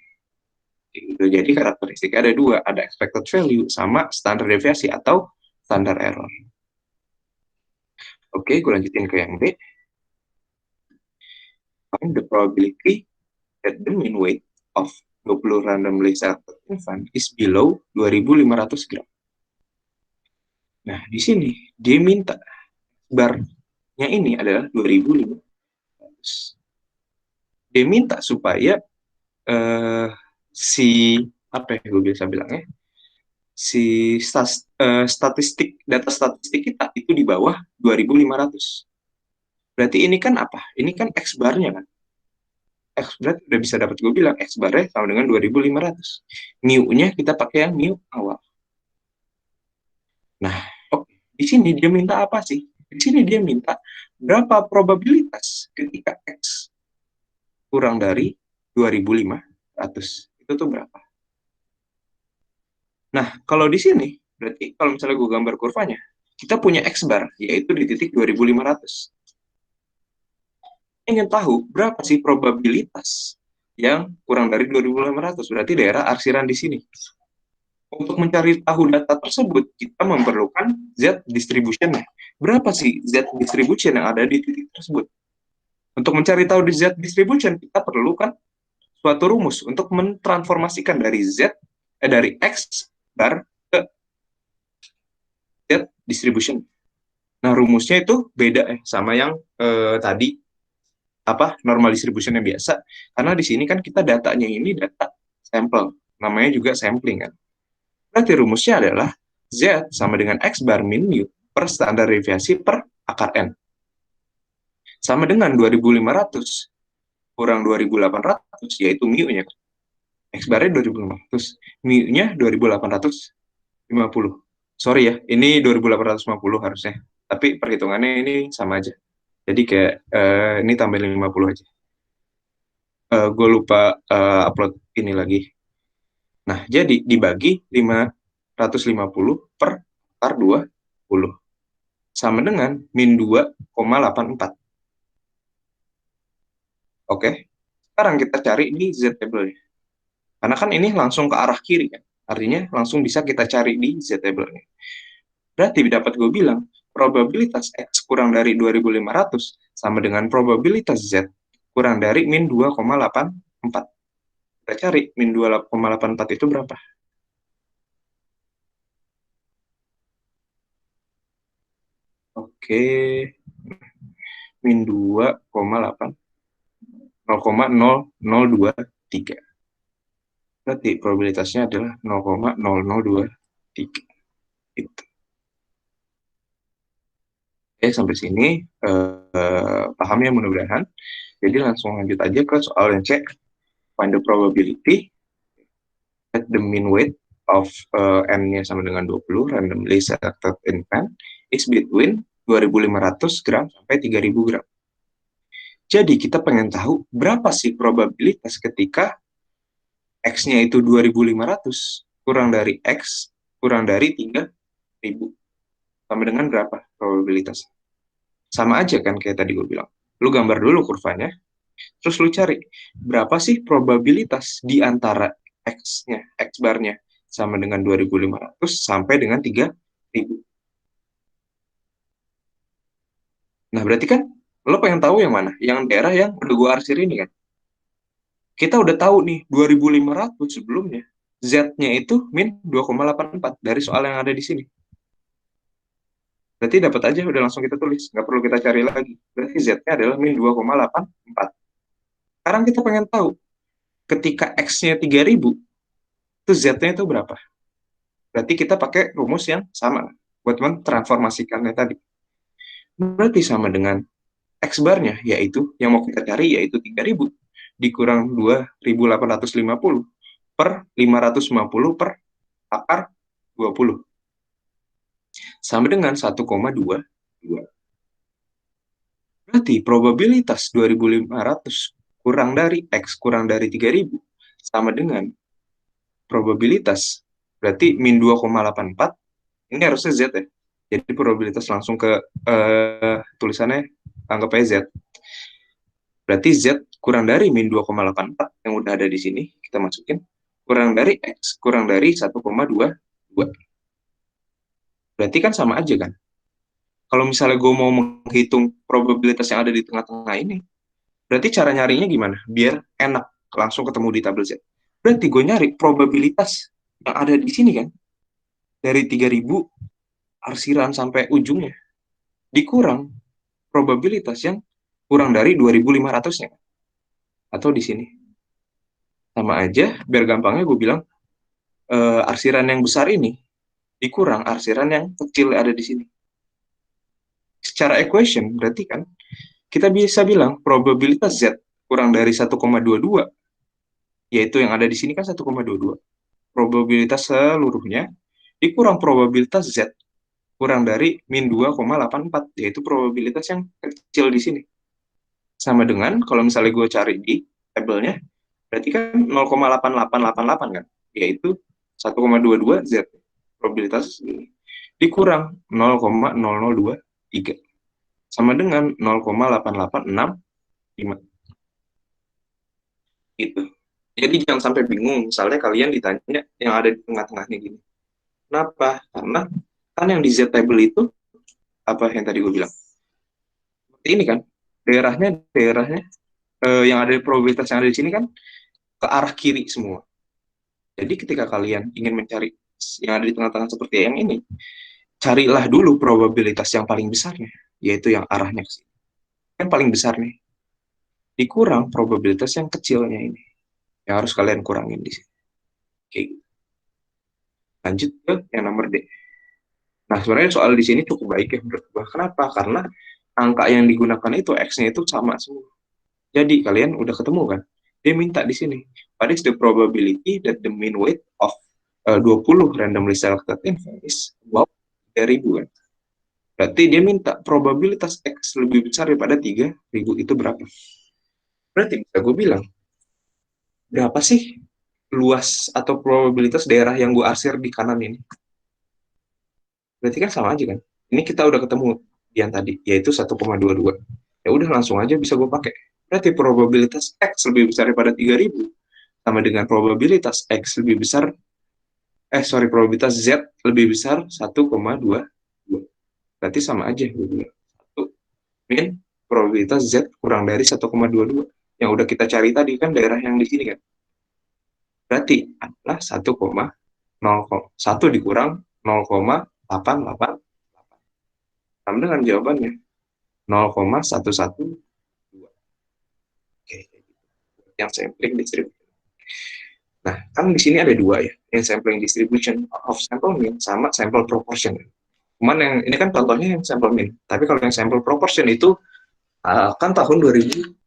Jadi karakteristiknya ada dua, ada expected value sama standar deviasi atau standar error. Oke, gue lanjutin ke yang B. Find the probability that the mean weight of 20 randomly selected infant is below 2.500 gram. Nah, di sini dia minta barnya ini adalah 2.500. Dia minta supaya si apa ya gue biasa bilangnya, si data statistik kita itu di bawah 2.500. Berarti ini kan apa? Ini kan X bar-nya kan. X bar udah bisa dapat gue bilang X bar-nya sama dengan 2.500. Mu-nya kita pakai yang mu awal. Nah, di sini dia minta apa sih? Di sini dia minta berapa probabilitas ketika X kurang dari 2.500. Itu tuh berapa? Nah, kalau di sini, berarti kalau misalnya gue gambar kurvanya, kita punya X bar, yaitu di titik 2.500. Ingin tahu berapa sih probabilitas yang kurang dari 2.500, berarti daerah arsiran di sini. Untuk mencari tahu data tersebut, kita memerlukan Z distribution-nya. Berapa sih Z distribution yang ada di titik tersebut? Untuk mencari tahu di Z distribution, kita perlukan suatu rumus untuk mentransformasikan dari dari X bar ke Z distribution. Nah, rumusnya itu beda sama yang tadi normal distribution yang biasa, karena di sini kan kita datanya ini data sampel, namanya juga sampling kan. Berarti rumusnya adalah Z sama dengan X bar min mu per standar deviasi per akar N. Sama dengan 2.500 kurang 2.800, yaitu mu-nya. X barnya 2.500, mu-nya 2.850. Sorry ya, ini 2.850 harusnya. Tapi perhitungannya ini sama aja. Jadi kayak ini tambahin 50 aja. Gue lupa upload ini lagi. Nah, jadi dibagi 550 per akar 20. Sama dengan min 2,84. Oke. Sekarang kita cari di Z table-nya. Karena kan ini langsung ke arah kiri kan. Artinya langsung bisa kita cari di Z table-nya. Berarti dapat gue bilang, probabilitas X kurang dari 2.500 sama dengan probabilitas Z kurang dari min 2,84. Kita cari min 2,84 itu berapa? Oke. Min 2,8. 0,0023. Berarti probabilitasnya adalah 0,0023. Itu. Oke, sampai sini paham ya mudah-mudahan. Jadi langsung lanjut aja ke soal yang C. find the probability that the mean weight of N-nya sama dengan 20 randomly selected infant is between 2.500 gram sampai 3.000 gram. Jadi kita pengen tahu berapa sih probabilitas ketika X-nya itu 2.500 kurang dari X kurang dari 3.000 sama dengan berapa probabilitas? Sama aja kan kayak tadi gue bilang. Lu gambar dulu kurvanya, terus lu cari berapa sih probabilitas di antara X-nya, X bar-nya sama dengan 2.500 sampai dengan 3.000. Nah, berarti kan lo pengen tahu yang mana? Yang daerah yang udah gue arsir ini kan? Kita udah tahu nih, 2.500 sebelumnya. Z-nya itu min 2,84 dari soal yang ada di sini. Berarti dapat aja, udah langsung kita tulis. Nggak perlu kita cari lagi. Berarti Z-nya adalah min 2,84. Sekarang kita pengen tahu, ketika X-nya 3.000, itu Z-nya itu berapa? Berarti kita pakai rumus yang sama buat mentransformasikannya tadi. Berarti sama dengan X bar-nya, yaitu yang mau kita cari yaitu 3.000 dikurang 2.850 per 550 per akar 20. Sama dengan 1,22. Berarti probabilitas 2.500 kurang dari X kurang dari 3.000 sama dengan probabilitas, berarti min 2,84, ini harusnya Z ya. Jadi probabilitas langsung ke tulisannya anggap aja Z. Berarti Z kurang dari min 2,84 yang udah ada di sini, kita masukin, kurang dari X, kurang dari 1,22. Berarti kan sama aja kan? Kalau misalnya gue mau menghitung probabilitas yang ada di tengah-tengah ini, berarti cara nyarinya gimana? Biar enak, langsung ketemu di tabel Z. Berarti gue nyari probabilitas yang ada di sini kan? Dari 3.000 arsiran sampai ujungnya. Dikurang probabilitas yang kurang dari 2.500-nya. Atau di sini. Sama aja, biar gampangnya gue bilang, arsiran yang besar ini dikurang arsiran yang kecil ada di sini. Secara equation, berarti kan, kita bisa bilang probabilitas Z kurang dari 1,22, yaitu yang ada di sini kan 1,22. Probabilitas seluruhnya dikurang probabilitas Z kurang dari min 2,84, yaitu probabilitas yang kecil di sini. Sama dengan, kalau misalnya gue cari di tabelnya, berarti kan 0,8888 kan, yaitu 1,22 Z. Probabilitas dikurang 0,0023 sama dengan 0,8865 gitu. Jadi jangan sampai bingung misalnya kalian ditanya yang ada di tengah-tengahnya gini. Kenapa? Karena kan yang di Z table itu apa yang tadi gue bilang, seperti ini kan, daerahnya yang ada probabilitas yang ada di sini kan ke arah kiri semua. Jadi ketika kalian ingin mencari yang ada di tengah-tengah seperti yang ini, carilah dulu probabilitas yang paling besarnya, yaitu yang arahnya ke sini. Yang paling besar nih. Dikurang probabilitas yang kecilnya ini. Yang harus kalian kurangin di sini. Oke. Lanjut ke yang nomor D. Nah, sebenarnya soal di sini cukup baik ya menurut gue. Kenapa? Karena angka yang digunakan itu X-nya itu sama semua. Jadi kalian udah ketemu kan? Dia minta di sini, what is the probability that the mean weight of 20 randomly selected infant is about 3.000 kan? Berarti dia minta probabilitas X lebih besar daripada 3.000 itu berapa? Berarti bisa gue bilang, berapa sih luas atau probabilitas daerah yang gue arsir di kanan ini? Berarti kan sama aja kan? Ini kita udah ketemu yang tadi, yaitu 1,22. Ya udah langsung aja bisa gue pakai. Berarti probabilitas X lebih besar daripada 3.000 sama dengan probabilitas X lebih besar, probabilitas Z lebih besar 1,22. Berarti sama aja. 1 min probabilitas Z kurang dari 1,22. Yang udah kita cari tadi kan daerah yang di sini kan. Berarti adalah 1,1 dikurang 0,888. Sama dengan jawabannya 0,112. Oke, yang sampling distribution. Nah, kan di sini ada dua ya, yang sampling distribution of sample mean sama sample proportion. Cuman yang ini kan contohnya yang sample mean, tapi kalau yang sample proportion itu kan tahun 2020,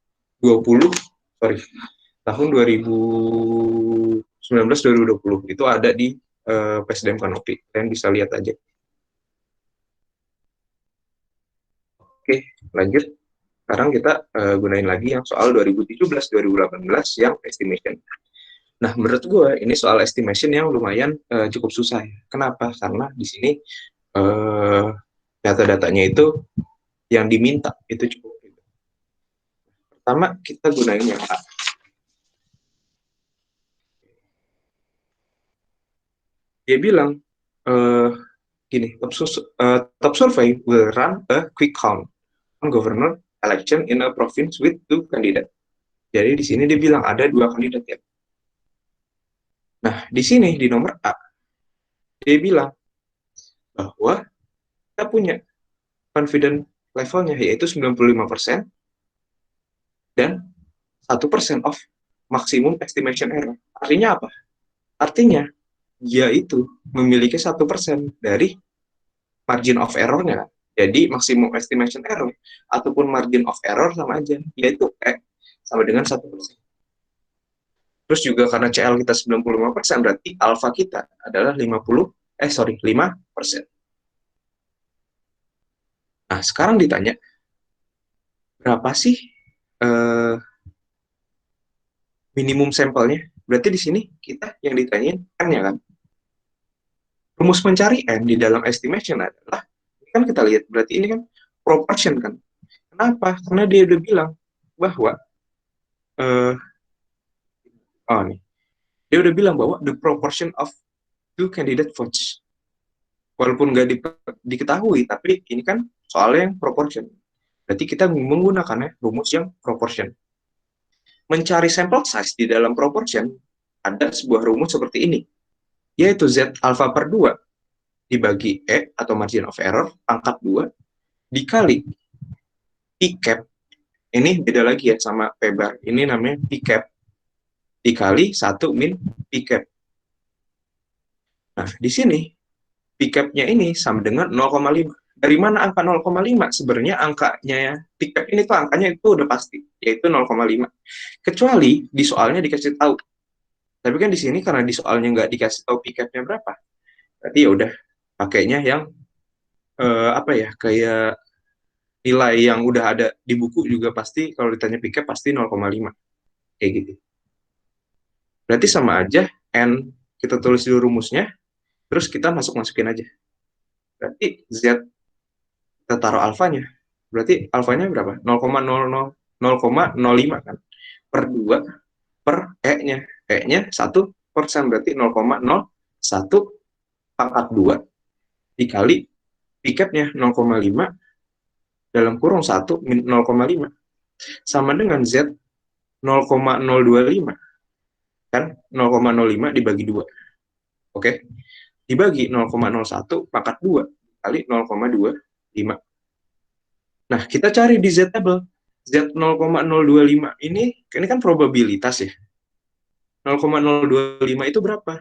tahun 2019-2020 itu ada di PSDM Kanopi. Kalian bisa lihat aja. Oke, lanjut. Sekarang kita gunain lagi yang soal 2017-2018 yang estimation. Nah, menurut gue ini soal estimation yang lumayan cukup susah ya. Kenapa? Karena di sini data-datanya itu yang diminta itu cukup. Pertama, kita gunain yang A. Dia bilang, gini, top survey will run a quick count on governor election in a province with two candidate. Jadi di sini dia bilang ada dua kandidat ya. Nah, di sini di nomor A, dia bilang bahwa kita punya confidence levelnya yaitu 95% dan 1% of maximum estimation error. Artinya apa? Artinya dia itu memiliki 1% dari margin of error-nya. Jadi maksimum estimation error ataupun margin of error sama aja, yaitu sama dengan 1%. Terus juga karena CL kita 95%, berarti alfa kita adalah 5%. Nah, sekarang ditanya, berapa sih minimum sampelnya? Berarti di sini kita yang ditanyain N-nya kan? Rumus mencari N di dalam estimation adalah, ini kan kita lihat, berarti ini kan proportion kan? Kenapa? Karena dia udah bilang bahwa, nih, dia udah bilang bahwa the proportion of two candidate votes. Walaupun nggak diketahui, tapi ini kan soalnya yang proportion. Berarti kita menggunakannya rumus yang proportion. Mencari sample size di dalam proportion, ada sebuah rumus seperti ini, yaitu Z alpha per 2 dibagi E atau margin of error, pangkat 2, dikali P cap, ini beda lagi ya sama P bar, ini namanya P cap, dikali 1 min P cap. Nah, di sini P cap-nya ini sama dengan 0,5. Dari mana angka 0,5? Sebenarnya angkanya ya, P cap ini tuh angkanya itu udah pasti, yaitu 0,5. Kecuali di soalnya dikasih tahu. Tapi kan di sini karena di soalnya nggak dikasih tahu P cap-nya berapa. Berarti ya udah pakainya yang apa ya, kayak nilai yang udah ada di buku juga pasti kalau ditanya P cap pasti 0,5. Kayak gitu. Berarti sama aja N kita tulis dulu rumusnya, terus kita masukin aja. Berarti Z kita taruh alfanya. Berarti alfanya berapa? 0,05 kan. Per 2 per E-nya. E-nya 1%, berarti 0,01 pangkat 2 dikali P cap-nya 0,5 dalam kurung 1 min 0,5 sama dengan Z 0,025 kan, 0,05 dibagi 2. Oke, dibagi 0,01 pangkat 2 kali 0,25. Nah, kita cari di Z table. Z 0,025 ini kan probabilitas ya. 0,025 itu berapa?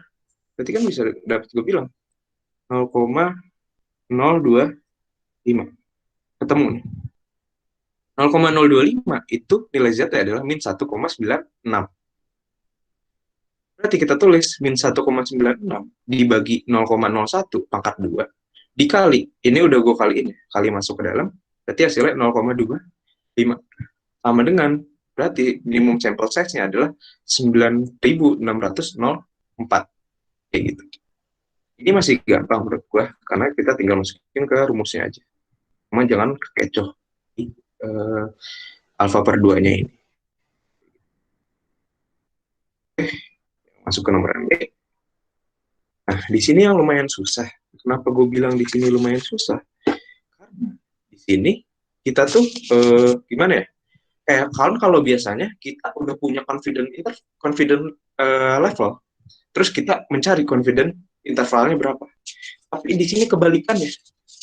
Berarti kan bisa dapat gue bilang 0,025. Ketemu nih. 0,025 itu nilai Z adalah min 1,96. Berarti kita tulis min 1,96 dibagi 0,01 pangkat 2 dikali, ini udah gue kaliin, kali masuk ke dalam, berarti hasilnya 0,25 sama dengan, berarti minimum sample size-nya adalah 9.604 kayak gitu. Ini masih gampang menurut gue karena kita tinggal masukin ke rumusnya aja, cuma jangan kecoh alfa per 2-nya ini. Masuk ke nomor B. Nah, di sini yang lumayan susah. Kenapa gue bilang di sini lumayan susah? Karena di sini kita tuh gimana ya? Kayak kalau biasanya kita udah punya confident level, terus kita mencari confident intervalnya berapa. Tapi di sini kebalikannya,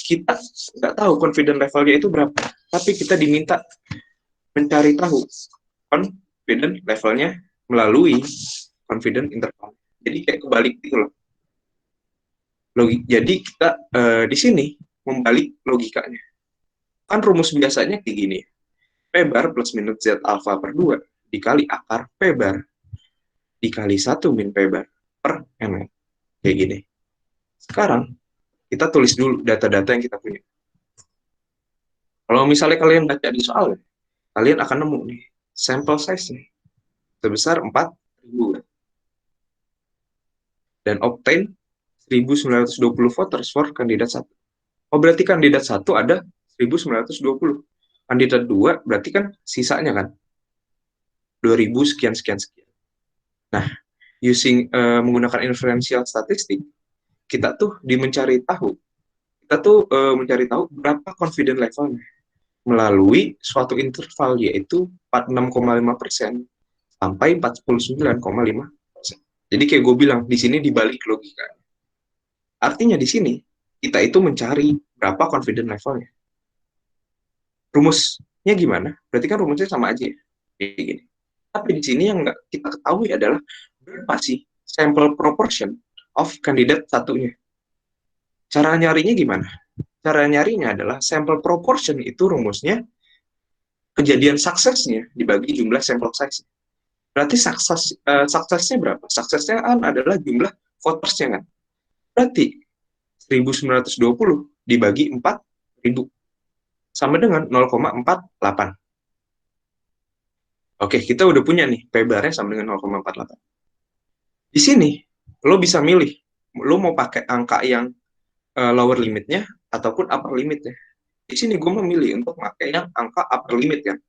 kita nggak tahu confident levelnya itu berapa, tapi kita diminta mencari tahu confident levelnya melalui confident interval. Jadi kayak kebalik gitu loh. Jadi kita di sini membalik logikanya. Kan rumus biasanya kayak gini. P bar plus minus Z alpha per 2 dikali akar P bar dikali 1 min P bar per ml. Kayak gini. Sekarang, kita tulis dulu data-data yang kita punya. Kalau misalnya kalian baca di soal, kalian akan nemu nih, sample size-nya sebesar 4.000. Dan obtain 1.920 voters for kandidat 1. Oh, berarti kandidat 1 ada 1.920. Kandidat 2 berarti kan sisanya kan 2.000 sekian sekian sekian. Nah, menggunakan inferential statistik, kita tuh mencari tahu berapa confident levelnya melalui suatu interval, yaitu 46,5% sampai 49,5%. Jadi kayak gue bilang, di sini dibalik logika. Artinya di sini, kita itu mencari berapa confident levelnya. Rumusnya gimana? Berarti kan rumusnya sama aja ya. Kayak gini. Tapi di sini yang nggak kita ketahui adalah berapa sih sample proportion of kandidat satunya. Cara nyarinya gimana? Cara nyarinya adalah sample proportion itu rumusnya kejadian suksesnya dibagi jumlah sample size. Berarti suksesnya berapa? Suksesnya kan adalah jumlah votersnya kan. Berarti 1.920 dibagi 4.000 sama dengan 0,48. Oke, kita udah punya nih P bar-nya sama dengan 0,48. Di sini lo bisa milih, lo mau pakai angka yang lower limitnya ataupun upper limitnya. Di sini gue memilih untuk pakai yang angka upper limit kan.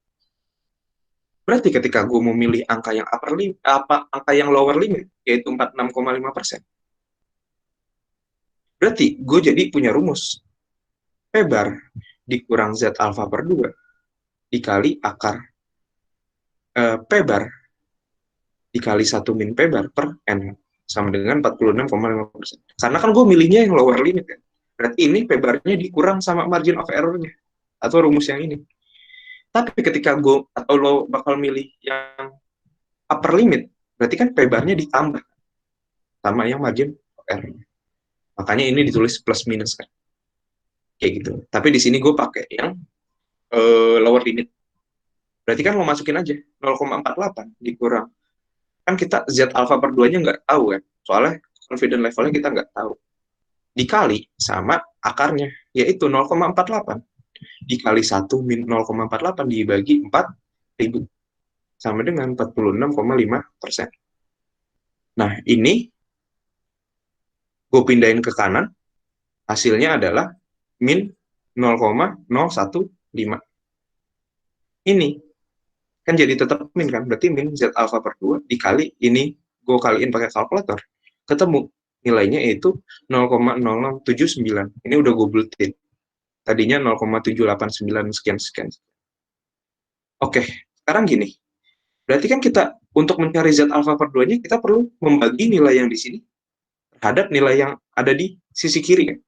Berarti ketika gue memilih angka yang angka yang lower limit, yaitu 46,5%, berarti gue jadi punya rumus P bar dikurang Z alpha per 2 dikali akar P bar dikali 1 min P bar per N sama dengan 46,5%. Karena kan gue milihnya yang lower limit kan. Berarti ini P bar-nya dikurang sama margin of error-nya atau rumus yang ini. Tapi ketika gue atau lo bakal milih yang upper limit, berarti kan P bar-nya ditambah sama yang margin of error-nya. Makanya ini ditulis plus minus kan. Kayak gitu. Tapi di sini gue pakai yang lower limit. Berarti kan lo masukin aja 0,48 dikurang. Kan kita Z alpha per 2-nya nggak tahu kan. Soalnya confidence levelnya kita nggak tahu. Dikali sama akarnya, yaitu 0,48. Dikali 1 min 0,48 dibagi 4.000. Sama dengan 46,5%. Nah, ini gue pindahin ke kanan, hasilnya adalah min 0,015. Ini kan jadi tetap min kan, berarti min Z alpha per 2 dikali ini, gue kaliin pakai kalkulator, ketemu nilainya yaitu 0,0079. Ini udah gue buletin. Tadinya 0,789 sekian-sekian. Oke, sekarang gini. Berarti kan kita untuk mencari Z alpha per 2-nya, kita perlu membagi nilai yang di sini terhadap nilai yang ada di sisi kiri kan.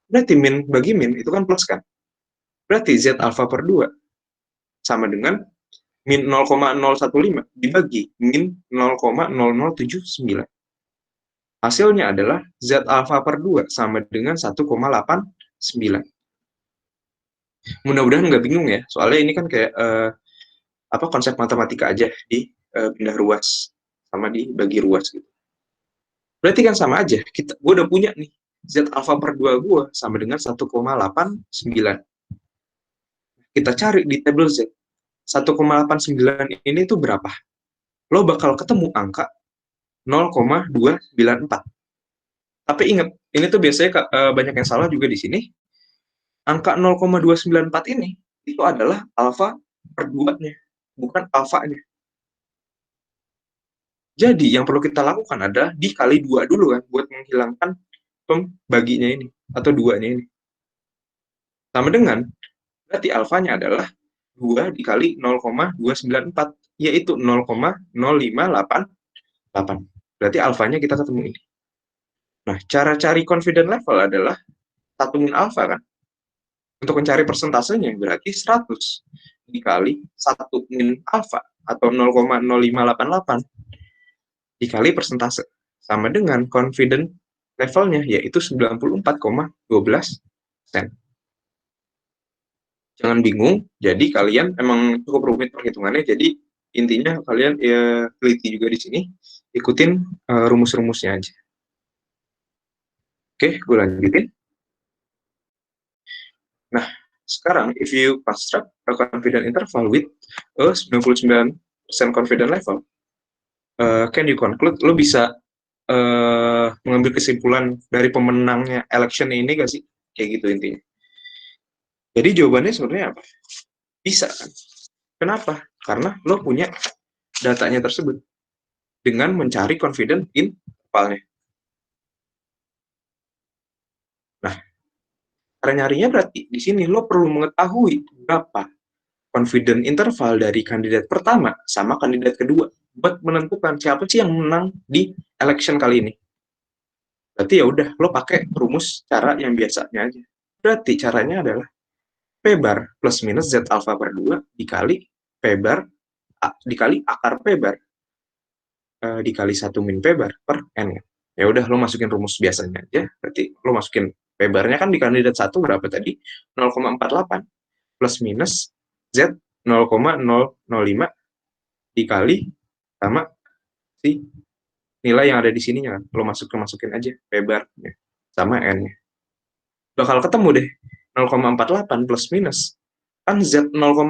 Berarti min bagi min itu kan plus kan. Berarti Z alpha per 2 sama dengan min 0,015 dibagi min 0,0079. Hasilnya adalah Z alpha per 2 sama dengan 1,89. Mudah-mudahan nggak bingung ya, soalnya ini kan kayak konsep matematika aja di pindah ruas sama dibagi ruas gitu. Berarti kan sama aja, gue udah punya nih Z alpha per 2 gue sama dengan 1,89. Kita cari di tabel Z. 1,89 ini tuh berapa? Lo bakal ketemu angka 0,294. Tapi ingat, ini tuh biasanya banyak yang salah juga di sini. Angka 0,294 ini itu adalah alfa per 2-nya, bukan alfanya. Jadi yang perlu kita lakukan adalah dikali 2 dulu kan, buat menghilangkan pembaginya ini, atau 2-nya ini. Sama dengan, berarti alfanya adalah 2 dikali 0,294, yaitu 0,0588. Berarti alfanya kita ketemu ini. Nah, cara cari confidence level adalah 1 min alfa kan. Untuk mencari persentasenya berarti 100 dikali 1 min alfa atau 0,0588 dikali persentase sama dengan confidence levelnya yaitu 94,12%. Jangan bingung, jadi kalian emang cukup rumit perhitungannya, jadi intinya kalian ya teliti juga di sini. ikutin rumus-rumusnya aja. Oke, gue lanjutin. Nah, sekarang if you construct a confidence interval with a 99% confidence level, can you conclude, lo bisa mengambil kesimpulan dari pemenangnya election ini gak sih? Kayak gitu intinya. Jadi jawabannya sebenarnya apa? Bisa kan? Kenapa? Karena lo punya datanya tersebut dengan mencari confidence intervalnya. Nah, cara nyarinya berarti di sini lo perlu mengetahui berapa confidence interval dari kandidat pertama sama kandidat kedua buat menentukan siapa sih yang menang di election kali ini. Berarti ya udah lo pakai rumus cara yang biasanya aja. Berarti caranya adalah P bar plus minus Z alpha per 2 dikali P bar dikali akar P bar dikali 1 min P bar per N. Ya udah lo masukin rumus biasanya aja. Berarti lo masukin P barnya kan di kandidat 1 berapa tadi? 0,48 plus minus Z 0,005 dikali sama si nilai yang ada di sininya. Lo masukin aja P bar sama N-nya. Bakal ketemu deh 0,48 plus minus kan Z 0,05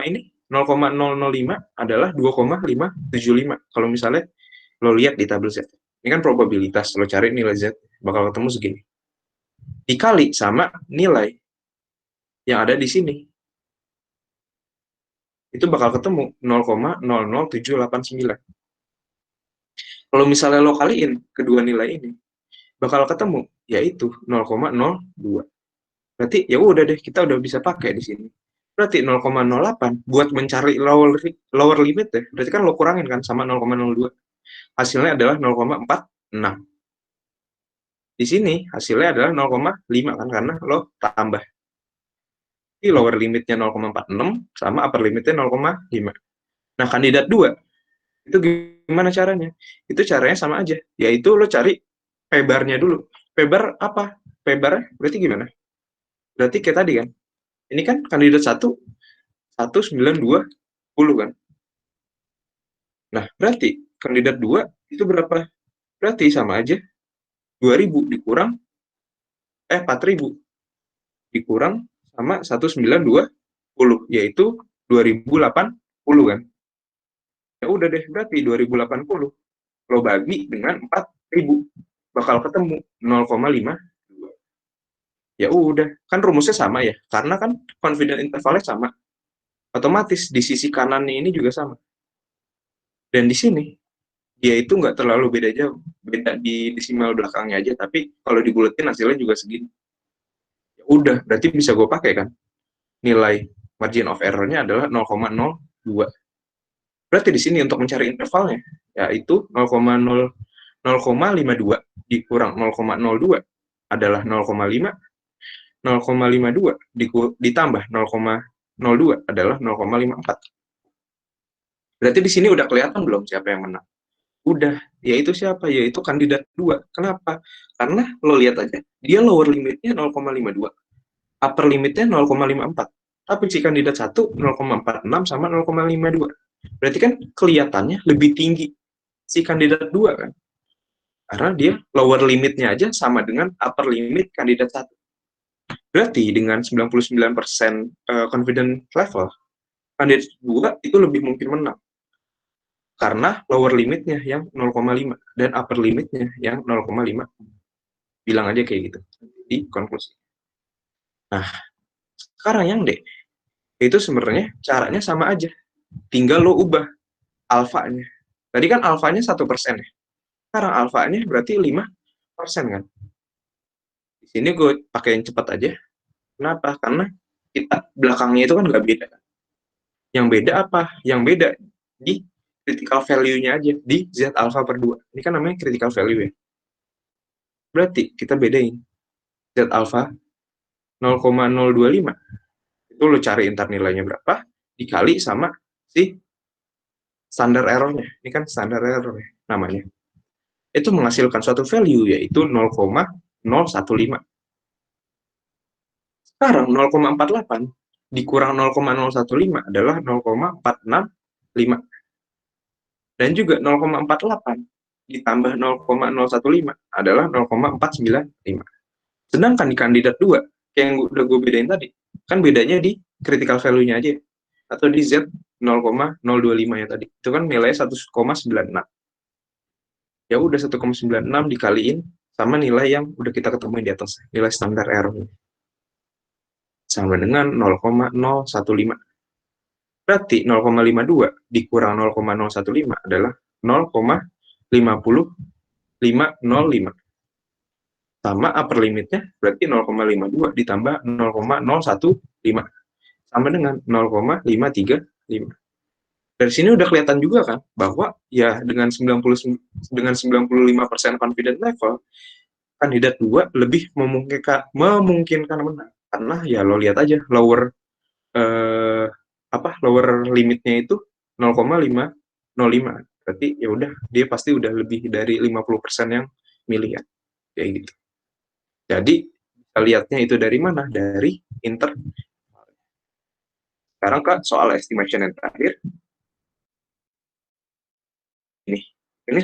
ini 0,005 adalah 2,575 kalau misalnya lo lihat di tabel Z ini kan probabilitas, lo cari nilai Z bakal ketemu segini dikali sama nilai yang ada di sini itu bakal ketemu 0,00789. Kalau misalnya lo kaliin kedua nilai ini bakal ketemu yaitu 0,02. Berarti ya udah deh kita udah bisa pakai di sini. Berarti 0,08 buat mencari lower limit ya. Berarti kan lo kurangin kan sama 0,02. Hasilnya adalah 0,46. Di sini hasilnya adalah 0,5 kan karena lo tambah. Jadi lower limitnya 0,46 sama upper limitnya 0,5. Nah, kandidat 2 itu gimana caranya? Itu caranya sama aja, yaitu lo cari P-bar-nya dulu. P-bar apa? P-bar berarti gimana? Berarti kayak tadi kan. Ini kan kandidat 1 1920 kan. Nah, berarti kandidat 2 itu berapa? Berarti sama aja 2000 dikurang 4000 dikurang sama 1920 yaitu 2080 kan. Ya udah deh berarti 2080 lo bagi dengan 4000 bakal ketemu 0,5. Ya udah, kan rumusnya sama ya. Karena kan confidence intervalnya sama. Otomatis di sisi kanannya ini juga sama. Dan di sini dia itu nggak terlalu beda jauh, beda di desimal belakangnya aja, tapi kalau dibuletin hasilnya juga segini. Ya udah, berarti bisa gue pakai kan? Nilai margin of error-nya adalah 0,02. Berarti di sini untuk mencari intervalnya, yaitu 0,52 dikurang 0,02 adalah 0,5, 0,52 ditambah 0,02 adalah 0,54. Berarti di sini udah kelihatan belum siapa yang menang? Udah, yaitu siapa? Yaitu kandidat 2. Kenapa? Karena lo lihat aja, dia lower limitnya 0,52, upper limitnya 0,54. Tapi si kandidat 1 0,46 sama 0,52. Berarti kan kelihatannya lebih tinggi si kandidat 2 kan? Karena dia lower limitnya aja sama dengan upper limit kandidat 1. Berarti dengan 99% confidence level, kandidat 2 itu lebih mungkin menang. Karena lower limitnya yang 0,5 dan upper limitnya yang 0,5. Bilang aja kayak gitu di konklusi. Nah, sekarang yang D, itu sebenarnya caranya sama aja. Tinggal lo ubah alfanya. Tadi kan alfanya 1% ya. Sekarang alfanya berarti 5% kan. Di sini gue pakai yang cepat aja. Kenapa? Karena kita belakangnya itu kan nggak beda. Yang beda apa? Yang beda di critical value-nya aja, di Z alpha per 2. Ini kan namanya critical value ya. Berarti kita bedain. Z alpha 0,025. Itu lo cari ntar nilainya berapa, dikali sama si standar error-nya. Ini kan standar error ya, namanya. Itu menghasilkan suatu value, yaitu 0,015. Sekarang 0,48 dikurang 0,015 adalah 0,465. Dan juga 0,48 ditambah 0,015 adalah 0,495. Sedangkan di kandidat 2, kayak yang udah gue bedain tadi, kan bedanya di critical value-nya aja, atau di Z 0,025 ya tadi. Itu kan nilainya 1,96. Ya udah 1,96 dikaliin sama nilai yang udah kita ketemuin di atas, nilai standar error. Sama dengan 0,015. Berarti 0,52 dikurang 0,015 adalah 0,50505. Sama upper limitnya berarti 0,52 ditambah 0,015 sama dengan 0,535. Dari sini udah kelihatan juga kan bahwa ya dengan 95% confident level, kandidat 2 lebih memungkinkan menang. Karena ya lo lihat aja lower lower limitnya itu 0,505. Berarti ya udah dia pasti udah lebih dari 50% yang milih ya. Kayak gitu. Jadi kita lihatnya itu dari mana? Dari inter. Sekarang Kak, soal estimation yang terakhir. Ini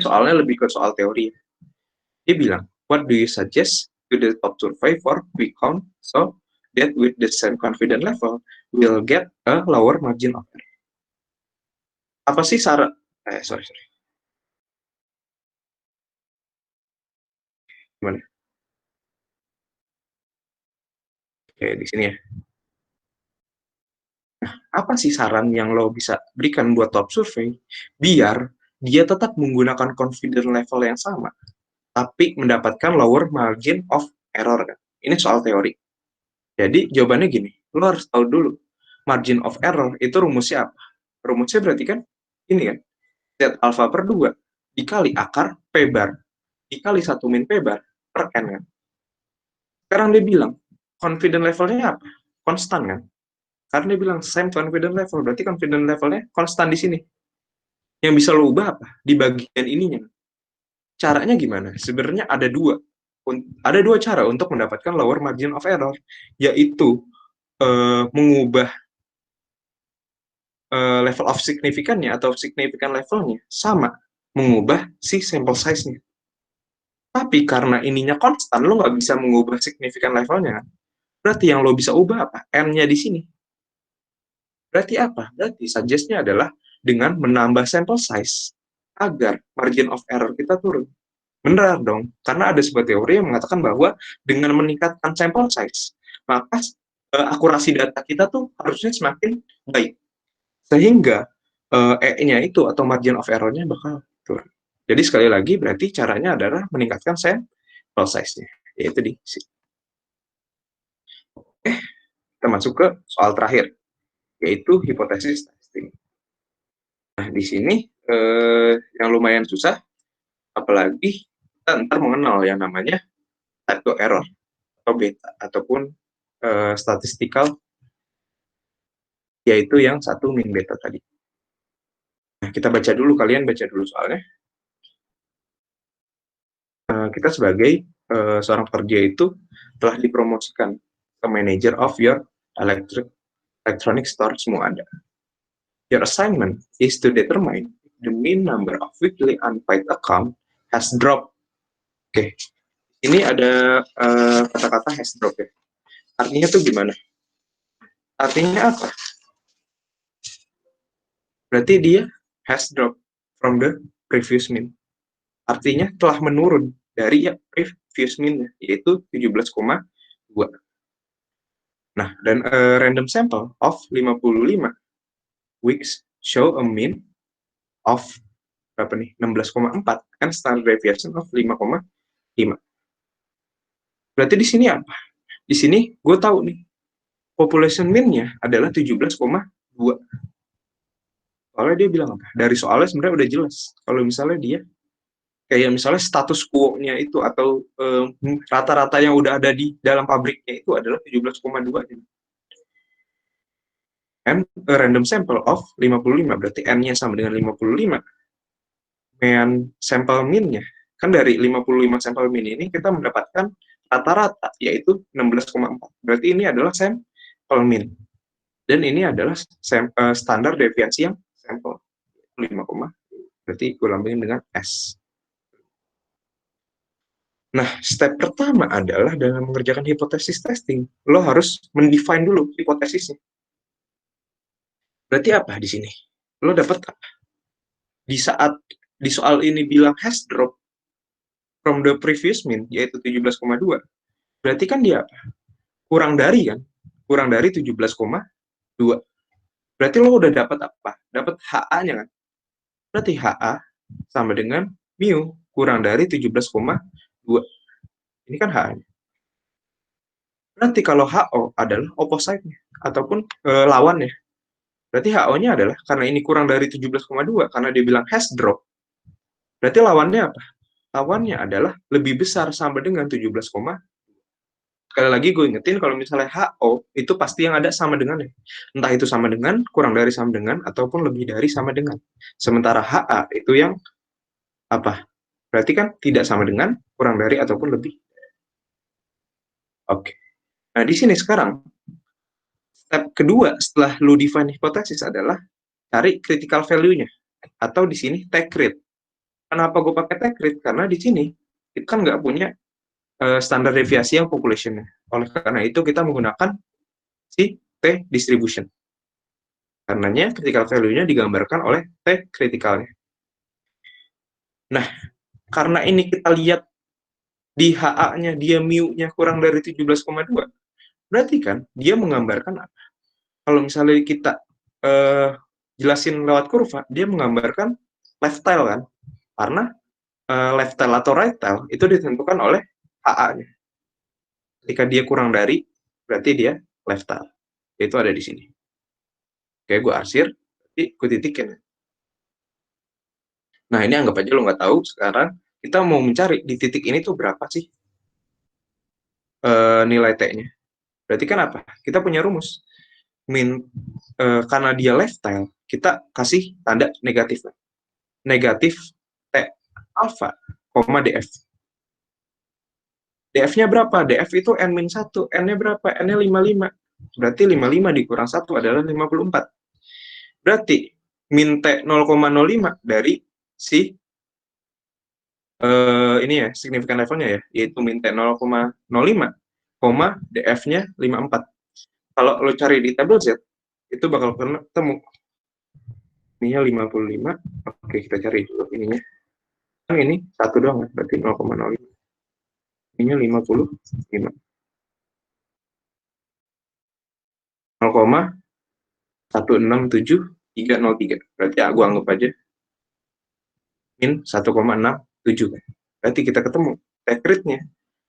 soalnya lebih ke soal teori. Dia bilang, what do you suggest to the top survey for quick count so that with the same confidence level we'll get a lower margin of error. Apa sih saran? Sorry. Gimana? Oke, di sini ya. Nah, apa sih saran yang lo bisa berikan buat top survey biar dia tetap menggunakan confidence level yang sama, tapi mendapatkan lower margin of error kan? Ini soal teori. Jadi jawabannya gini, lo harus tahu dulu margin of error itu rumusnya apa? Rumusnya berarti kan ini kan, Z alpha per 2 dikali akar P bar dikali 1 min P bar per N kan. Sekarang dia bilang, confidence levelnya apa? Konstan kan? Karena dia bilang same confidence level, berarti confidence levelnya konstan di sini. Yang bisa lo ubah apa? Di bagian ininya. Caranya gimana? Sebenarnya ada dua. Ada dua cara untuk mendapatkan lower margin of error, yaitu mengubah level of signifikannya atau significant levelnya, sama mengubah si sample size-nya. Tapi karena ininya konstan, lo nggak bisa mengubah significant levelnya. Berarti yang lo bisa ubah apa? N-nya di sini. Berarti apa? Berarti suggest-nya adalah dengan menambah sample size agar margin of error kita turun. Benar dong, karena ada sebuah teori yang mengatakan bahwa dengan meningkatkan sample size, maka akurasi data kita tuh harusnya semakin baik. Sehingga E-nya itu atau margin of error-nya bakal turun. Jadi sekali lagi berarti caranya adalah meningkatkan sample size-nya, yaitu di sini. Kita masuk ke soal terakhir, yaitu hipotesis testing. Nah, di sini yang lumayan susah, apalagi kita ntar mengenal yang namanya type 2 error atau beta ataupun statistical, yaitu yang 1 min beta tadi. Nah, kita baca dulu, kalian baca dulu soalnya. Kita sebagai seorang pekerja itu telah dipromosikan ke manager of your electronic store, semua ada. Your assignment is to determine the mean number of weekly unpaid account has dropped. Oke, ini ada kata-kata has dropped ya. Artinya tuh gimana? Artinya apa? Berarti dia has dropped from the previous mean. Artinya telah menurun dari ya previous mean, yaitu 17,2. Nah, dan random sample of 55 weeks show a mean of berapa nih? 16,4 and standard deviation of 5,5. Berarti di sini apa? Di sini gue tahu nih, population mean-nya adalah 17,2. Soalnya dia bilang apa? Dari soalnya sebenarnya udah jelas. Kalau misalnya dia kayak misalnya status quo-nya itu atau rata-rata yang udah ada di dalam pabriknya itu adalah 17,2. And a random sample of 55, berarti N-nya sama dengan 55. Mean sampel min-nya, kan dari 55 sampel min ini kita mendapatkan rata-rata, yaitu 16,4. Berarti ini adalah sampel min. Dan ini adalah standar deviasi yang sampel 5, berarti gue lambangin dengan S. Nah, step pertama adalah dalam mengerjakan hipotesis testing, lo harus mendefine dulu hipotesisnya. Berarti apa di sini? Lo dapat apa? Di saat di soal ini bilang hash drop from the previous mean, yaitu 17,2, berarti kan dia apa? Kurang dari kan? Kurang dari 17,2. Berarti lo udah dapat apa? Dapat HA-nya kan? Berarti HA sama dengan mu kurang dari 17,2. Ini kan HA-nya. Berarti kalau HO adalah opposite-nya ataupun lawannya. Berarti HO-nya adalah karena ini kurang dari 17,2 karena dia bilang hash drop. Berarti lawannya apa? Lawannya adalah lebih besar sama dengan 17,2. Sekali lagi gue ingetin kalau misalnya HO itu pasti yang ada sama dengannya. Entah itu sama dengan, kurang dari sama dengan, ataupun lebih dari sama dengan. Sementara HA itu yang apa? Berarti kan tidak sama dengan, kurang dari, ataupun lebih. Oke. Nah, di sini sekarang, step kedua setelah lu define hipotesis adalah cari critical value-nya. Atau di sini take rate. Kenapa gue pakai take rate? Karena di sini kita kan nggak punya standar deviasi yang population-nya. Oleh karena itu kita menggunakan si T distribution. Karenanya critical value-nya digambarkan oleh T critical-nya. Nah, karena ini kita lihat di HA-nya dia mu-nya kurang dari 17,2, berarti kan dia menggambarkan apa? Kalau misalnya kita jelasin lewat kurva, dia menggambarkan left tail kan? Karena left tail atau right tail itu ditentukan oleh HA-nya. Ketika dia kurang dari, berarti dia left tail. Itu ada di sini. Oke, gue arsir, berarti gue titikin. Nah, ini anggap aja lo nggak tahu. Sekarang kita mau mencari di titik ini tuh berapa sih nilai T-nya. Berarti kan apa? Kita punya rumus. Karena dia left tail, kita kasih tanda negatif. Negatif T alpha, df. df-nya berapa? df itu n-1. N-nya berapa? N-nya 55. Berarti 55 dikurang 1 adalah 54. Berarti min T 0,05 dari si ini ya, signifikan levelnya ya, yaitu min T 0,05, df-nya 54. Kalau lo cari di tabel Z, itu bakal ketemu. Ininya 55. Oke, kita cari dulu ininya. Kan ini satu doang, berarti 0,05. Ininya 55. 0,167,303. Berarti aku anggap aja min 1,67. Berarti kita ketemu take rate-nya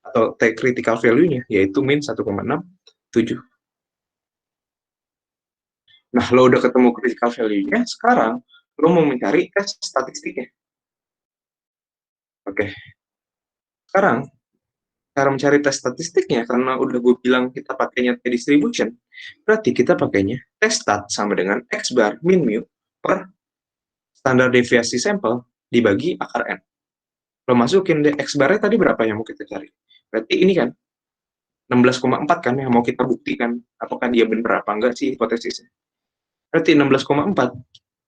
atau take critical value-nya, yaitu min 1,67. Nah, lo udah ketemu critical value-nya, sekarang lo mau mencari tes statistiknya. Oke. Sekarang, cara mencari tes statistiknya, karena udah gue bilang kita pakainya T-distribution, berarti kita pakainya T-stat sama dengan X bar min mu per standar deviasi sampel dibagi akar N. Lo masukin deh, X barnya tadi berapa yang mau kita cari? Berarti ini kan, 16,4 kan yang mau kita buktikan, apakah dia benar apa enggak sih hipotesisnya. Berarti 16,4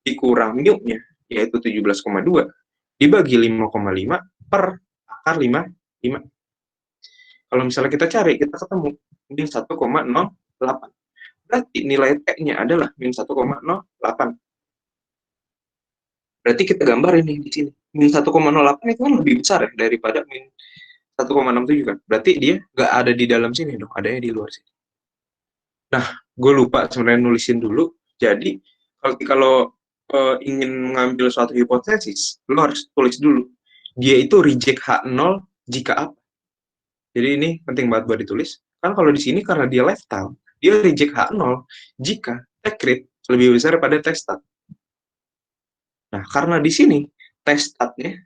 dikurang mu-nya, yaitu 17,2, dibagi 5,5 per akar 5. Kalau misalnya kita cari, kita ketemu min 1,08. Berarti nilai T-nya adalah min 1,08. Berarti kita gambar ini di sini. Min 1,08 itu kan lebih besar ya daripada min 1,67 kan. Berarti dia nggak ada di dalam sini dong, adanya di luar sini. Nah, gue lupa sebenarnya nulisin dulu. Jadi, kalau ingin mengambil suatu hipotesis, lo harus tulis dulu. Dia itu reject H0 jika apa? Jadi ini penting banget buat ditulis. Kan kalau di sini karena dia left tail, dia reject H0 jika take rate lebih besar daripada test stat. Nah, karena di sini test statnya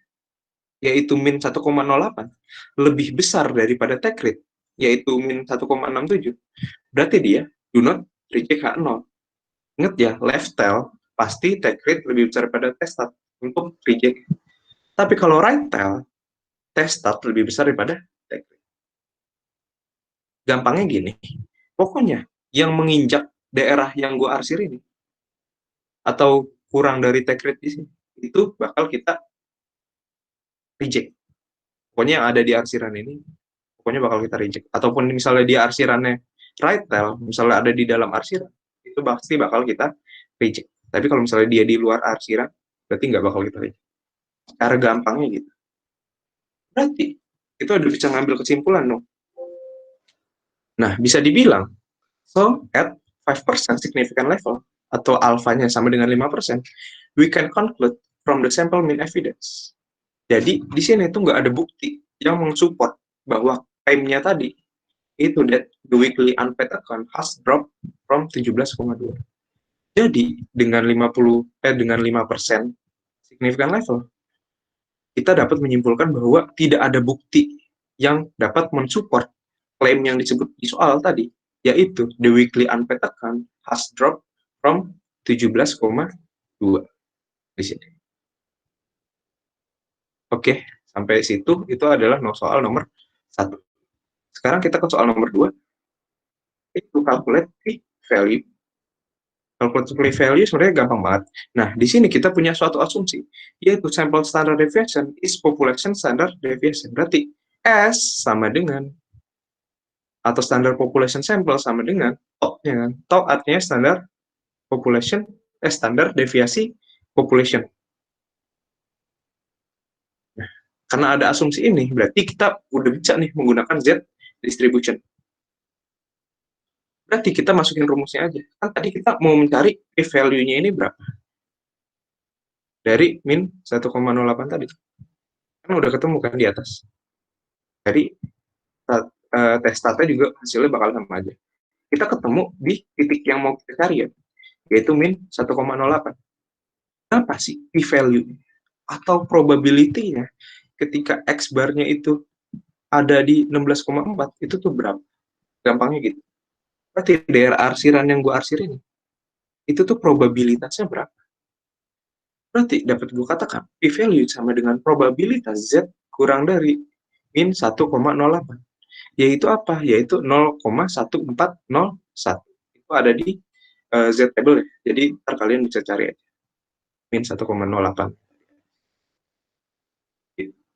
yaitu min 1,08 lebih besar daripada take rate yaitu min 1,67. Berarti dia do not reject H0. Ingat ya, left tail pasti take rate lebih besar daripada test stat untuk reject. Tapi kalau right tail, test stat lebih besar daripada take rate. Gampangnya gini, pokoknya yang menginjak daerah yang gue arsir ini atau kurang dari take rate di sini itu bakal kita reject. pokoknya yang ada di arsiran ini, pokoknya bakal kita reject. Ataupun misalnya dia arsirannya right tail, misalnya ada di dalam arsiran, itu pasti bakal kita reject. Tapi kalau misalnya dia di luar arsiran, berarti nggak bakal kita reject. Cara gampangnya gitu. Berarti itu udah bisa ngambil kesimpulan dong. Nah, bisa dibilang, so at 5% significant level, atau alfanya sama dengan 5%, we can conclude from the sample mean evidence. Jadi, di sini tuh nggak ada bukti yang mensupport bahwa klaimnya tadi, itu that the weekly unpaid account has dropped from 17,2. Jadi, dengan 5% significant level, kita dapat menyimpulkan bahwa tidak ada bukti yang dapat mensupport klaim yang disebut di soal tadi, yaitu the weekly unpaid account has dropped from 17,2 di sini. Oke, sampai situ itu adalah soal nomor 1. Sekarang kita ke soal nomor 2, itu calculate p-value. Calculate p-value sebenarnya gampang banget. Nah, di sini kita punya suatu asumsi, yaitu sample standard deviation is population standard deviation. Berarti S sama dengan, atau standard population sample sama dengan TOP-nya kan. TOP artinya standar population, standar deviasi population. Nah, karena ada asumsi ini, berarti kita udah bisa nih menggunakan Z distribution. Berarti kita masukin rumusnya aja. Kan tadi kita mau mencari p-value-nya ini berapa? Dari min 1,08 tadi. Kan udah ketemu kan di atas. Dari tes tata juga hasilnya bakal sama aja. Kita ketemu di titik yang mau kita cari ya, yaitu min 1,08. Apa sih p-value atau probability-nya ketika X bar-nya itu ada di 16,4, itu tuh berapa? Gampangnya gitu. Berarti daerah arsiran yang gue arsirin, itu tuh probabilitasnya berapa? Berarti dapat gue katakan, p-value sama dengan probabilitas Z kurang dari min 1,08. Yaitu apa? Yaitu 0,1401. Itu ada di Z table ya. Jadi ntar kalian bisa cari aja. Min 1,08.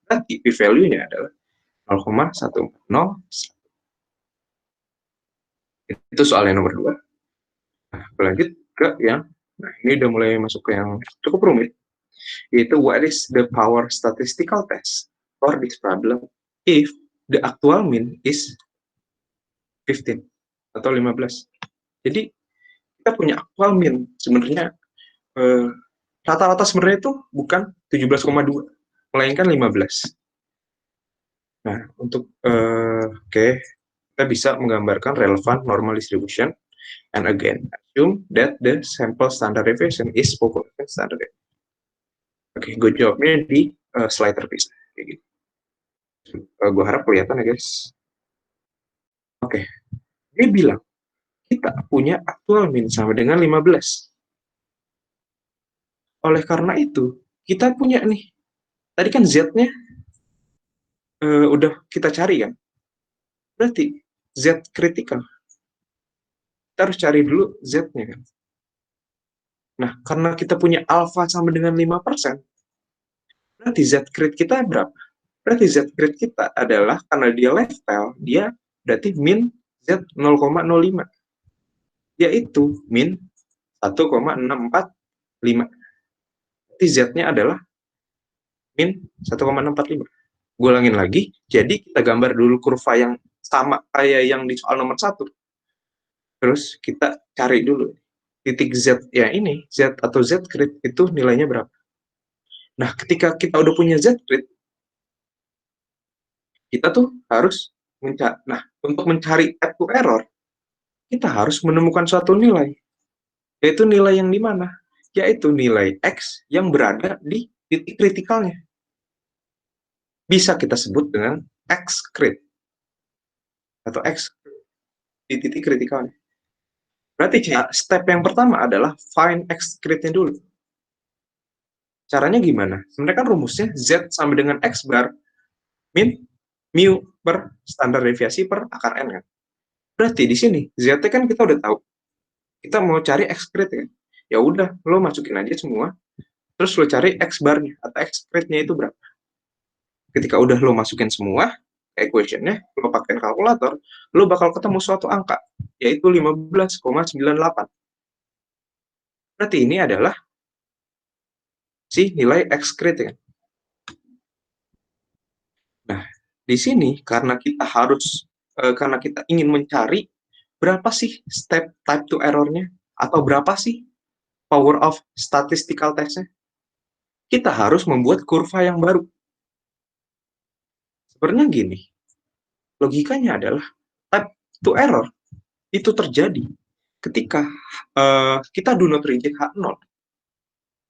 Berarti p-value-nya adalah 0,1401. Itu soal yang nomor 2. Nah, lanjut ke yang, nah ini udah mulai masuk ke yang cukup rumit, yaitu what is the power statistical test for this problem if the actual mean is 15 atau 15. Jadi kita punya actual mean sebenarnya rata-rata sebenarnya itu bukan 17,2, melainkan 15. Nah, untuk kita bisa menggambarkan relevant normal distribution. And again, assume that the sample standard deviation is population standard deviation. Oke, gue jawabnya di slide terpisah. Kayak gitu. Gue harap kelihatan ya guys. Oke, dia bilang kita punya actual mean sama dengan 15. Oleh karena itu, kita punya nih, tadi kan Z-nya udah kita cari kan. Berarti Z critical. Kita harus cari dulu Z-nya kan. Nah, karena kita punya alpha sama dengan 5%, berarti Z crit kita berapa? Berarti Z crit kita adalah, karena dia left tail, dia berarti min Z 0,05. Yaitu min 1,645. Berarti Z-nya adalah min 1,645. Gue ulangin lagi, jadi kita gambar dulu kurva yang sama kayak yang di soal nomor 1. Terus kita cari dulu titik Z ya ini, Z atau Z crit itu nilainya berapa. Nah, ketika kita udah punya Z crit, kita tuh harus mencari. Nah, untuk mencari type to error, kita harus menemukan suatu nilai. Yaitu nilai yang di mana? Yaitu nilai X yang berada di titik kritikalnya. Bisa kita sebut dengan X crit atau X di titik kritikalnya. Berarti step yang pertama adalah find X crit-nya dulu. Caranya gimana? Sebenarnya kan rumusnya Z sama dengan X bar min mu per standar deviasi per akar N kan. Berarti di sini Z kan kita udah tahu. Kita mau cari X crit kan. Ya udah, lo masukin aja semua. Terus lo cari X barnya atau X crit-nya itu berapa. ketika udah lo masukin semua equation-nya, lo pakai kalkulator, lo bakal ketemu suatu angka, yaitu 15,98. Berarti ini adalah si nilai excrete ya. Nah, di sini karena kita ingin mencari berapa sih step type to error-nya, atau berapa sih power of statistical test-nya, kita harus membuat kurva yang baru. Sebenarnya gini, logikanya adalah type to error itu terjadi ketika kita do not reject H0.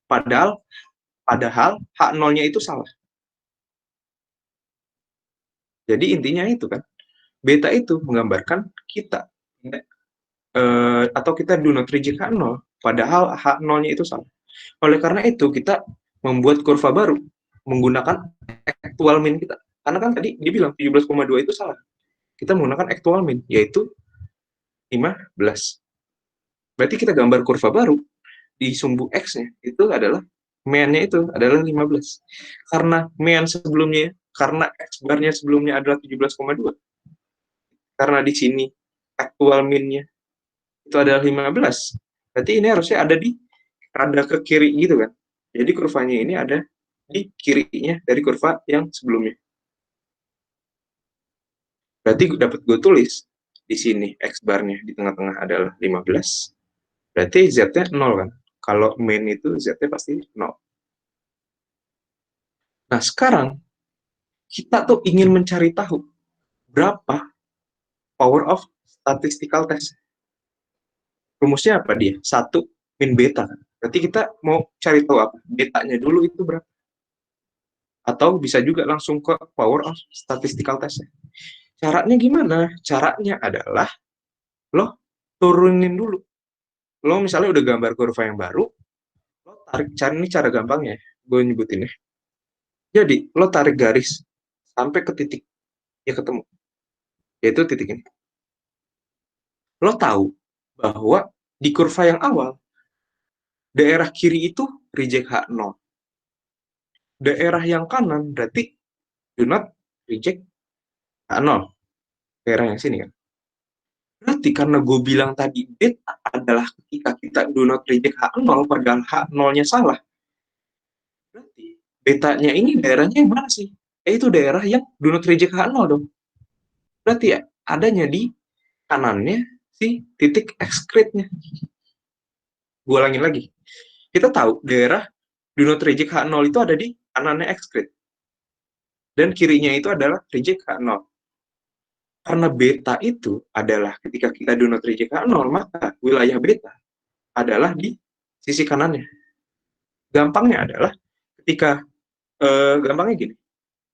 Padahal H0-nya itu salah. Jadi intinya itu kan, beta itu menggambarkan kita atau kita do not reject H0, padahal H0-nya itu salah. Oleh karena itu, kita membuat kurva baru menggunakan actual mean kita. Karena kan tadi dia bilang 17,2 itu salah. Kita menggunakan actual mean, yaitu 15. Berarti kita gambar kurva baru di sumbu X-nya, itu adalah mean-nya itu adalah 15. Karena mean sebelumnya, karena X-bar-nya sebelumnya adalah 17,2. Karena di sini actual mean-nya itu adalah 15. Berarti ini harusnya ada ke kiri gitu kan. Jadi kurvanya ini ada di kirinya dari kurva yang sebelumnya. Berarti dapat gue tulis di sini X bar-nya di tengah-tengah adalah 15. Berarti Z-nya 0 kan. Kalau main itu Z-nya pasti 0. Nah, sekarang kita tuh ingin mencari tahu berapa power of statistical test. Rumusnya apa dia? 1 min beta. Berarti kita mau cari tahu apa? Betanya dulu itu berapa? Atau bisa juga langsung ke power of statistical test. Caranya gimana? Caranya adalah lo turunin dulu. Lo misalnya udah gambar kurva yang baru, lo tarik, ini cara gampangnya, gue nyebutin ya. Jadi, lo tarik garis sampai ke titik, ya ketemu. Yaitu titik ini. Lo tahu bahwa di kurva yang awal, daerah kiri itu reject H0. Daerah yang kanan berarti do not reject H0. Daerah yang sini kan. Berarti karena gue bilang tadi beta adalah ketika kita do not reject H0 padahal H0-nya salah. Berarti betanya ini daerahnya yang mana sih? Itu daerah yang do not reject H0 dong. Berarti ya adanya di kanannya si titik excrete-nya. Gue ulangin lagi. Kita tahu daerah do not reject H0 itu ada di kanannya excrete. Dan kirinya itu adalah reject H0. Karena beta itu adalah ketika kita do not reject H0, maka wilayah beta adalah di sisi kanannya. Gampangnya adalah ketika gampangnya gini,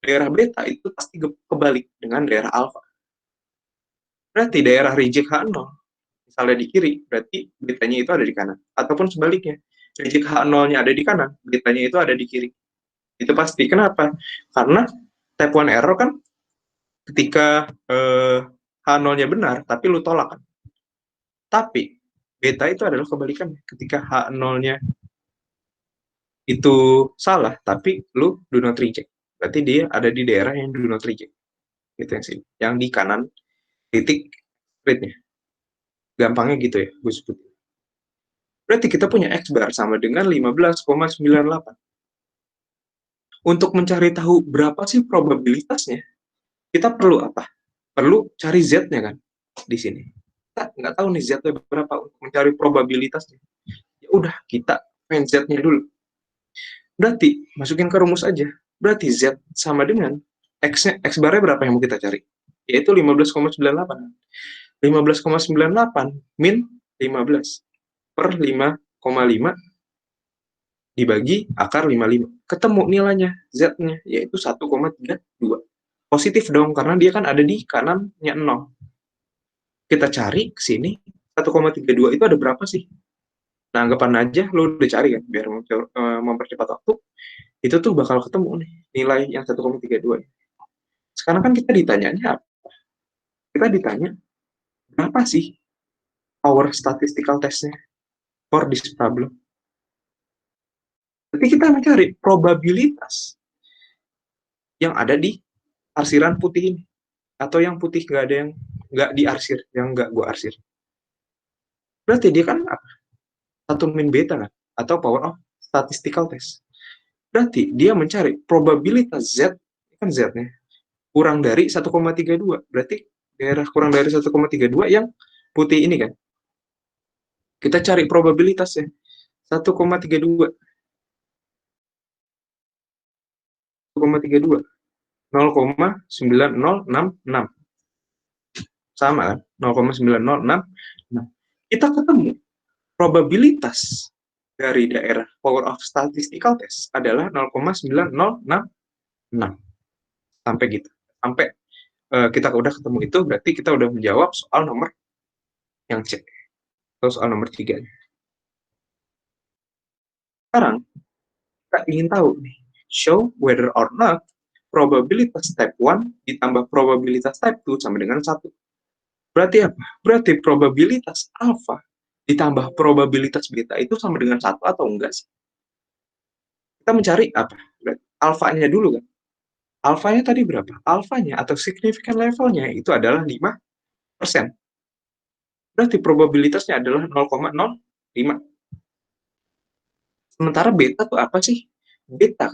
daerah beta itu pasti kebalik dengan daerah alfa. Berarti daerah reject H0 misalnya di kiri, berarti betanya itu ada di kanan. Ataupun sebaliknya, reject H0-nya ada di kanan, betanya itu ada di kiri. Itu pasti. Kenapa? Karena type 1 error kan ketika H0-nya benar, tapi lu tolak kan. Tapi beta itu adalah kebalikannya. Ketika H0-nya itu salah, tapi lu do not reject. Berarti dia ada di daerah yang do not reject. Gitu yang sini. Yang di kanan titik splitnya. Gampangnya gitu ya, gue sebut. Berarti kita punya X bar sama dengan 15,98. Untuk mencari tahu berapa sih probabilitasnya, kita perlu apa? Perlu cari Z-nya kan di sini. Kita nggak tahu nih Z-nya berapa untuk mencari probabilitasnya. Ya udah, kita find Z-nya dulu. Berarti masukin ke rumus aja. Berarti Z sama dengan X barnya berapa yang mau kita cari? Yaitu 15,98. 15,98 min 15 per 5,5 dibagi akar 55. Ketemu nilainya, Z-nya, yaitu 1,32. Positif dong, karena dia kan ada di kanannya 0. Kita cari ke sini, 1,32 itu ada berapa sih? Nah, anggapan aja lo udah cari kan, biar mempercepat waktu, itu tuh bakal ketemu nih, nilai yang 1,32. Sekarang kan kita ditanyanya apa? Kita ditanya, berapa sih power statistical test-nya for this problem? Tapi kita mencari probabilitas yang ada di arsiran putih ini, atau yang putih nggak ada yang nggak diarsir, yang nggak gue arsir. Berarti dia kan apa? Satu min beta kan? Atau power of statistical test. Berarti dia mencari probabilitas Z, kan Z-nya, kurang dari 1,32. Berarti daerah kurang dari 1,32 yang putih ini kan. Kita cari probabilitasnya. 1,32. 1,32. 0,9066. Sama kan? 0,9066. Kita ketemu probabilitas dari daerah power of statistical test adalah 0,9066. Sampai gitu. Sampai kita udah ketemu itu, berarti kita udah menjawab soal nomor yang C. Atau soal nomor 3. Sekarang, kita ingin tahu nih, show whether or not probabilitas type 1 ditambah probabilitas type 2 sama dengan 1. Berarti apa? Berarti probabilitas alpha ditambah probabilitas beta itu sama dengan 1 atau enggak sih? Kita mencari apa? Alfanya dulu kan. Alfanya tadi berapa? Alfanya atau significant levelnya itu adalah 5%. Berarti probabilitasnya adalah 0,05. Sementara beta tuh apa sih? Beta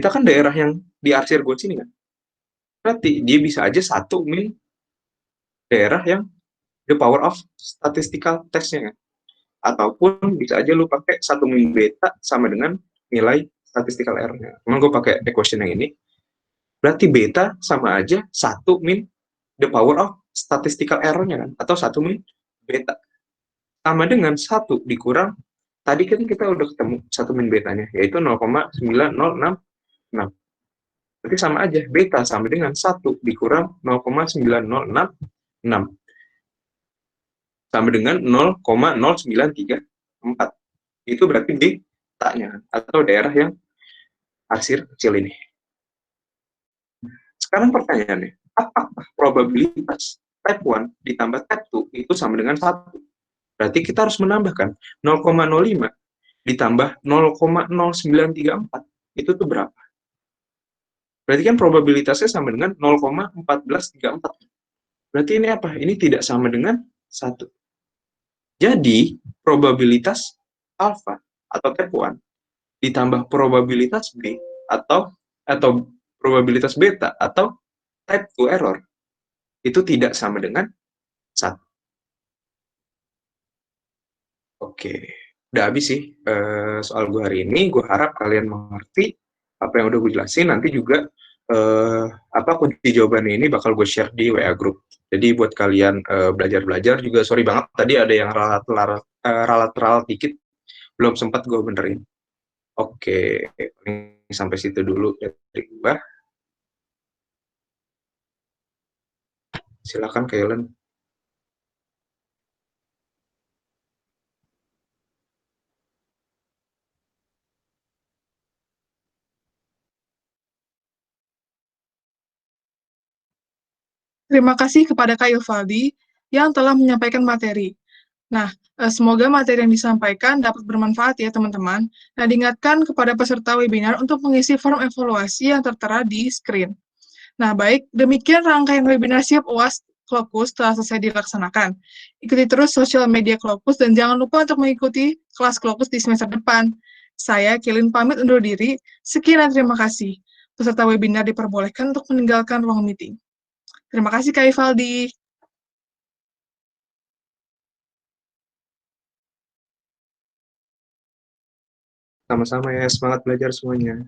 kan daerah yang diarsir gue sini kan. Berarti dia bisa aja satu min daerah yang the power of statistical test-nya kan. Ataupun bisa aja lu pakai satu min beta sama dengan nilai statistical error-nya. Cuman gue pakai equation yang ini. Berarti beta sama aja satu min the power of statistical error-nya kan. Atau satu min beta. Sama dengan satu dikurang, tadi kan kita udah ketemu satu min betanya, yaitu 0,9066. Berarti sama aja, beta sama dengan 1 dikurang 0,9066. Sama dengan 0,0934. Itu berarti betanya, atau daerah yang arsir kecil ini. Sekarang pertanyaannya, apakah probabilitas type 1 ditambah type 2 itu sama dengan 1? Berarti kita harus menambahkan 0,05 ditambah 0,0934. Itu tuh berapa? Berarti kan probabilitasnya sama dengan 0,1434. Berarti ini apa? Ini tidak sama dengan 1. Jadi, probabilitas alpha atau type 1 ditambah probabilitas B atau probabilitas beta atau type 2 error itu tidak sama dengan 1. Oke, udah habis sih soal gue hari ini. Gue harap kalian mengerti apa yang udah gue jelasin. Nanti juga apa kunci jawabannya ini bakal gue share di WA group. Jadi buat kalian belajar-belajar juga, sorry banget tadi ada yang ralat-ralat dikit, belum sempat gue benerin. Oke, sampai situ dulu dari gue. Silakan Kaylen. Terima kasih kepada Kak Ilvaldi yang telah menyampaikan materi. Nah, semoga materi yang disampaikan dapat bermanfaat ya teman-teman. Nah, diingatkan kepada peserta webinar untuk mengisi form evaluasi yang tertera di screen. Nah, baik, demikian rangkaian webinar Siap UAS Klokus telah selesai dilaksanakan. Ikuti terus sosial media Klokus dan jangan lupa untuk mengikuti kelas Klokus di semester depan. Saya, Kilin, pamit undur diri. Sekian dan terima kasih. Peserta webinar diperbolehkan untuk meninggalkan ruang meeting. Terima kasih, Kak Ivaldi. Sama-sama ya, semangat belajar semuanya.